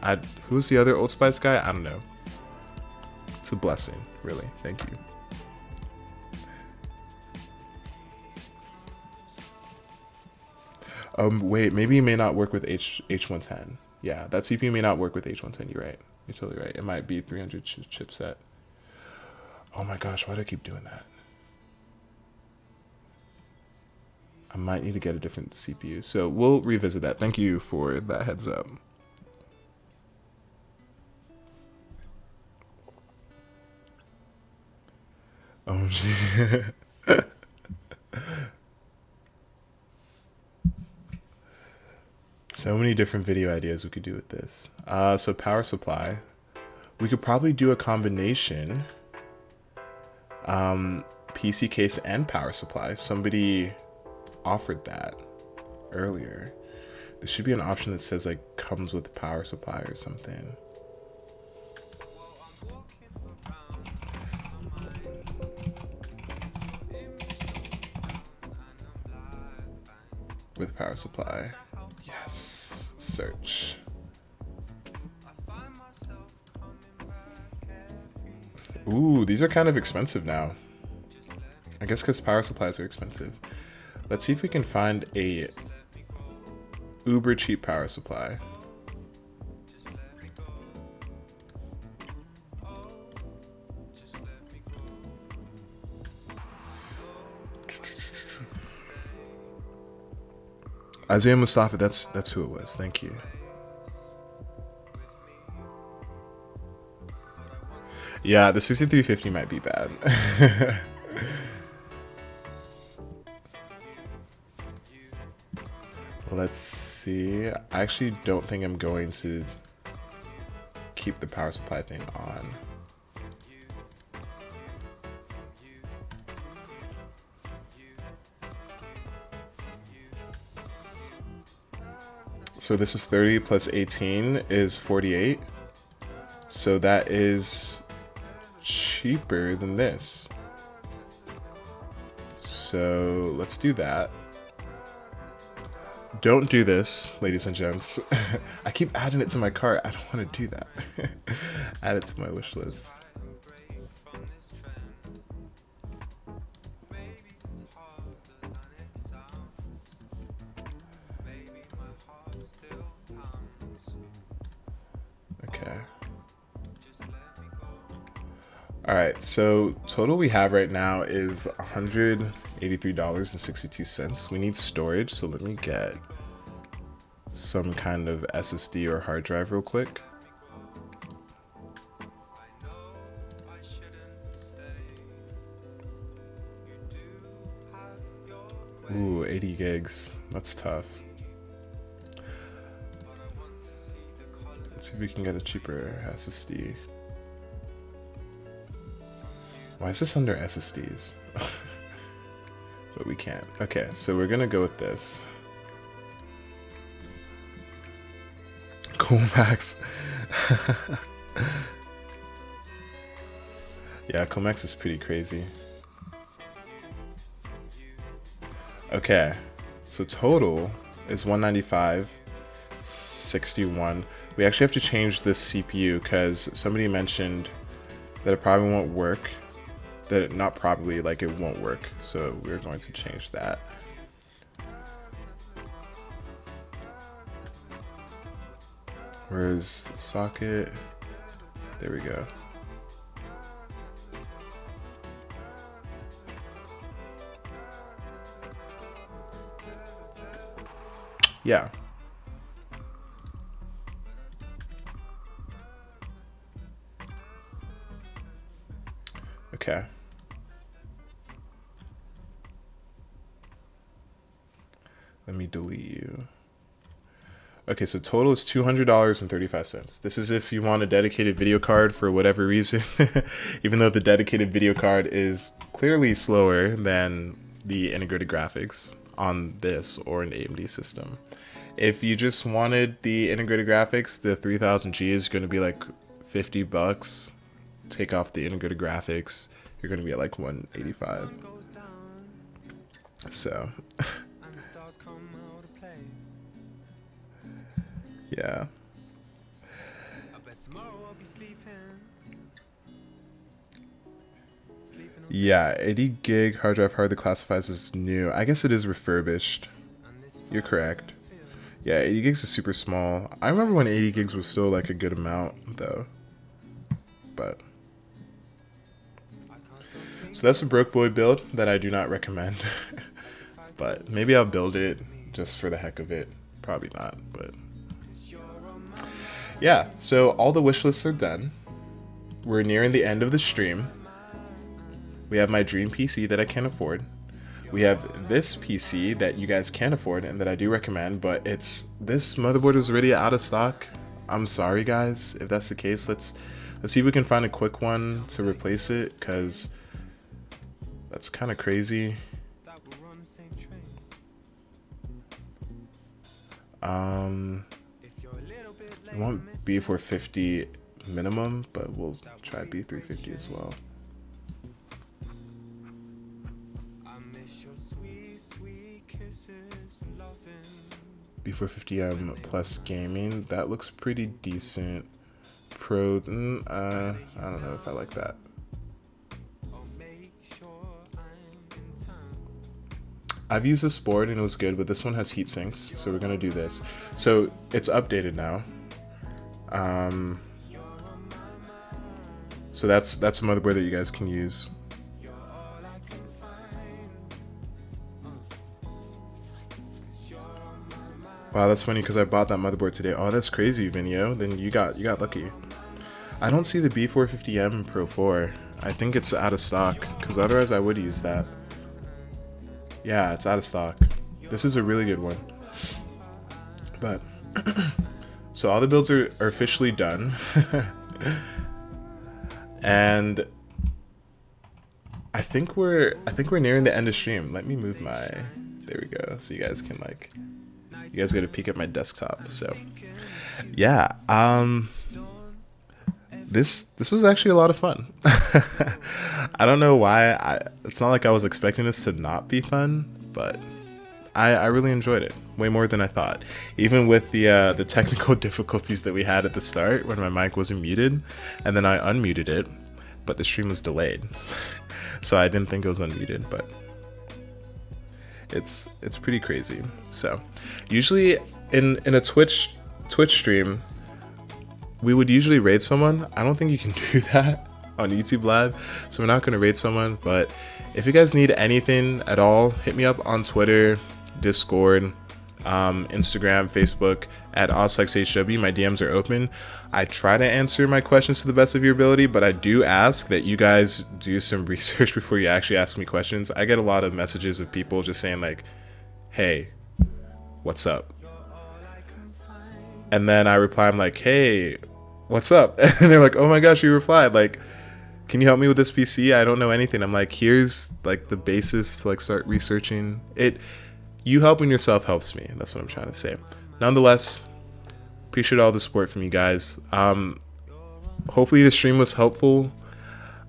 who's the other Old Spice guy? I don't know. It's a blessing, really. Thank you. Wait, maybe it may not work with H110. Yeah, that CPU may not work with H110. You're right. You're totally right. It might be 300 chipset. Oh my gosh, why do I keep doing that? I might need to get a different CPU. So we'll revisit that. Thank you for that heads up. Oh, gee. So many different video ideas we could do with this. So power supply. We could probably do a combination. PC case and power supply. Somebody offered that earlier. There should be an option that says like comes with power supply or something. With power supply. Yes. Search. Ooh, these are kind of expensive now. I guess because power supplies are expensive. Let's see if we can find a uber cheap power supply. Isaiah Mustafa, that's who it was. Thank you. Yeah, the 6350 might be bad. Let's see. I actually don't think I'm going to keep the power supply thing on. So this is 30 plus 18 is 48. So that is cheaper than this. So let's do that. Don't do this, ladies and gents. I keep adding it to my cart. I don't want to do that. Add it to my wish list. Okay. All right, so total we have right now is $183.62. We need storage, so let me get some kind of SSD or hard drive real quick. Ooh, 80 gigs. That's tough. Let's see if we can get a cheaper SSD. Why is this under SSDs? Do but we can't. Okay, so we're gonna go with this. Cool, Max. Yeah, Comex is pretty crazy. Okay, so total is 195.61. We actually have to change this CPU because somebody mentioned that it probably won't work. Not probably, like it won't work. So we're going to change that. Where's the socket? There we go. Yeah. Okay. Let me delete you. Okay, so total is $200.35. This is if you want a dedicated video card for whatever reason, even though the dedicated video card is clearly slower than the integrated graphics on this or an AMD system. If you just wanted the integrated graphics, the 3000G is going to be like $50. Take off the integrated graphics, you're going to be at like $185. So, yeah. Yeah, 80 gig hard drive hardly classifies as new. I guess it is refurbished. You're correct. Yeah, 80 gigs is super small. I remember when 80 gigs was still like a good amount though. But so that's a broke boy build that I do not recommend. But maybe I'll build it just for the heck of it. Probably not, but yeah, so all the wish lists are done. We're nearing the end of the stream. We have my dream PC that I can't afford. We have this PC that you guys can afford and that I do recommend, but this motherboard was already out of stock. I'm sorry guys, if that's the case. Let's see if we can find a quick one to replace it, because that's kind of crazy. I want B450 minimum, but we'll try B350 as well. B450M plus gaming, that looks pretty decent. Pro, I don't know if I like that. I've used this board and it was good, but this one has heat sinks, so we're gonna do this. So it's updated now. So that's a motherboard that you guys can use. Wow, that's funny because I bought that motherboard today. Oh, that's crazy, Vinio. Then you got lucky. I don't see the B450M Pro 4. I think it's out of stock, because otherwise I would use that. Yeah, it's out of stock. This is a really good one. But so all the builds are officially done. And I think we're nearing the end of stream. Let me move my, there we go, so you guys can like, you guys get a peek at my desktop. So yeah, this was actually a lot of fun. I don't know why. It's not like I was expecting this to not be fun, but I really enjoyed it way more than I thought. Even with the technical difficulties that we had at the start when my mic wasn't muted, and then I unmuted it, but the stream was delayed, so I didn't think it was unmuted. But it's pretty crazy. So usually in a Twitch stream, we would usually raid someone. I don't think you can do that on YouTube Live, so we're not going to raid someone. But if you guys need anything at all, hit me up on Twitter, Discord, Instagram, Facebook at OzTalksHW. My DMs are open. I try to answer my questions to the best of your ability, but I do ask that you guys do some research before you actually ask me questions. I get a lot of messages of people just saying like, hey, what's up? And then I reply, I'm like, hey, what's up? And they're like, oh my gosh, you replied. Like, can you help me with this PC? I don't know anything. I'm like, here's like the basis to like start researching it. You helping yourself helps me. That's what I'm trying to say. Nonetheless, appreciate all the support from you guys. Hopefully the stream was helpful.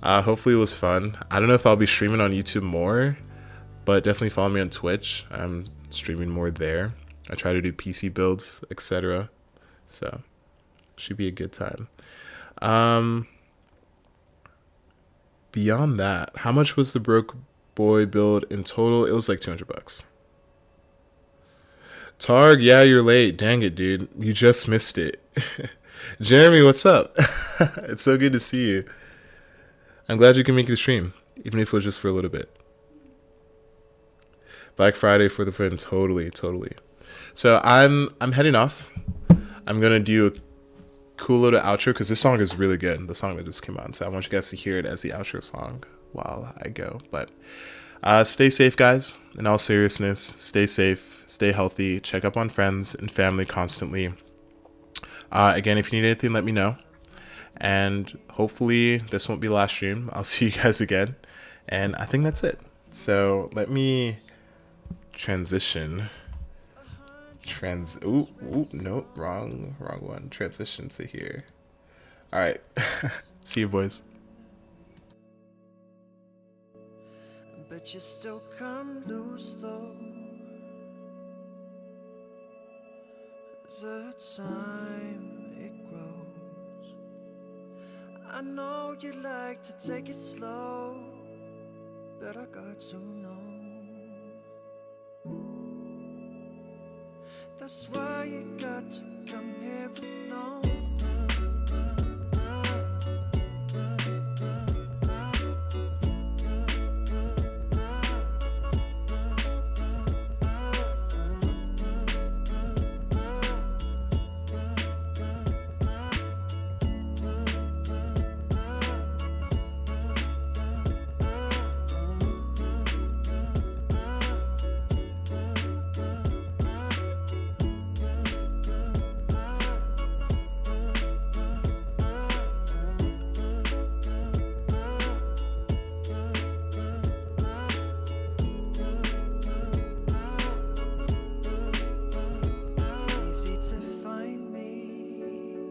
Hopefully it was fun. I don't know if I'll be streaming on YouTube more, but definitely follow me on Twitch. I'm streaming more there. I try to do PC builds, etc. So should be a good time. Beyond that, how much was the broke boy build in total? It was like $200. Targ, yeah, you're late. Dang it, dude. You just missed it. Jeremy, what's up? It's so good to see you. I'm glad you can make the stream, even if it was just for a little bit. Black Friday for the friend, totally. So I'm heading off. I'm gonna do a cool little outro because this song is really good. The song that just came out, so I want you guys to hear it as the outro song while I go. But stay safe, guys. In all seriousness, stay safe, stay healthy, check up on friends and family constantly. Again, if you need anything, let me know. And hopefully this won't be the last stream. I'll see you guys again. And I think that's it. So let me transition. No, wrong one. Transition to here. All right. See you, boys. But you still come loose though. The time it grows. I know you like to take it slow, but I got to know. That's why you got to come here and know.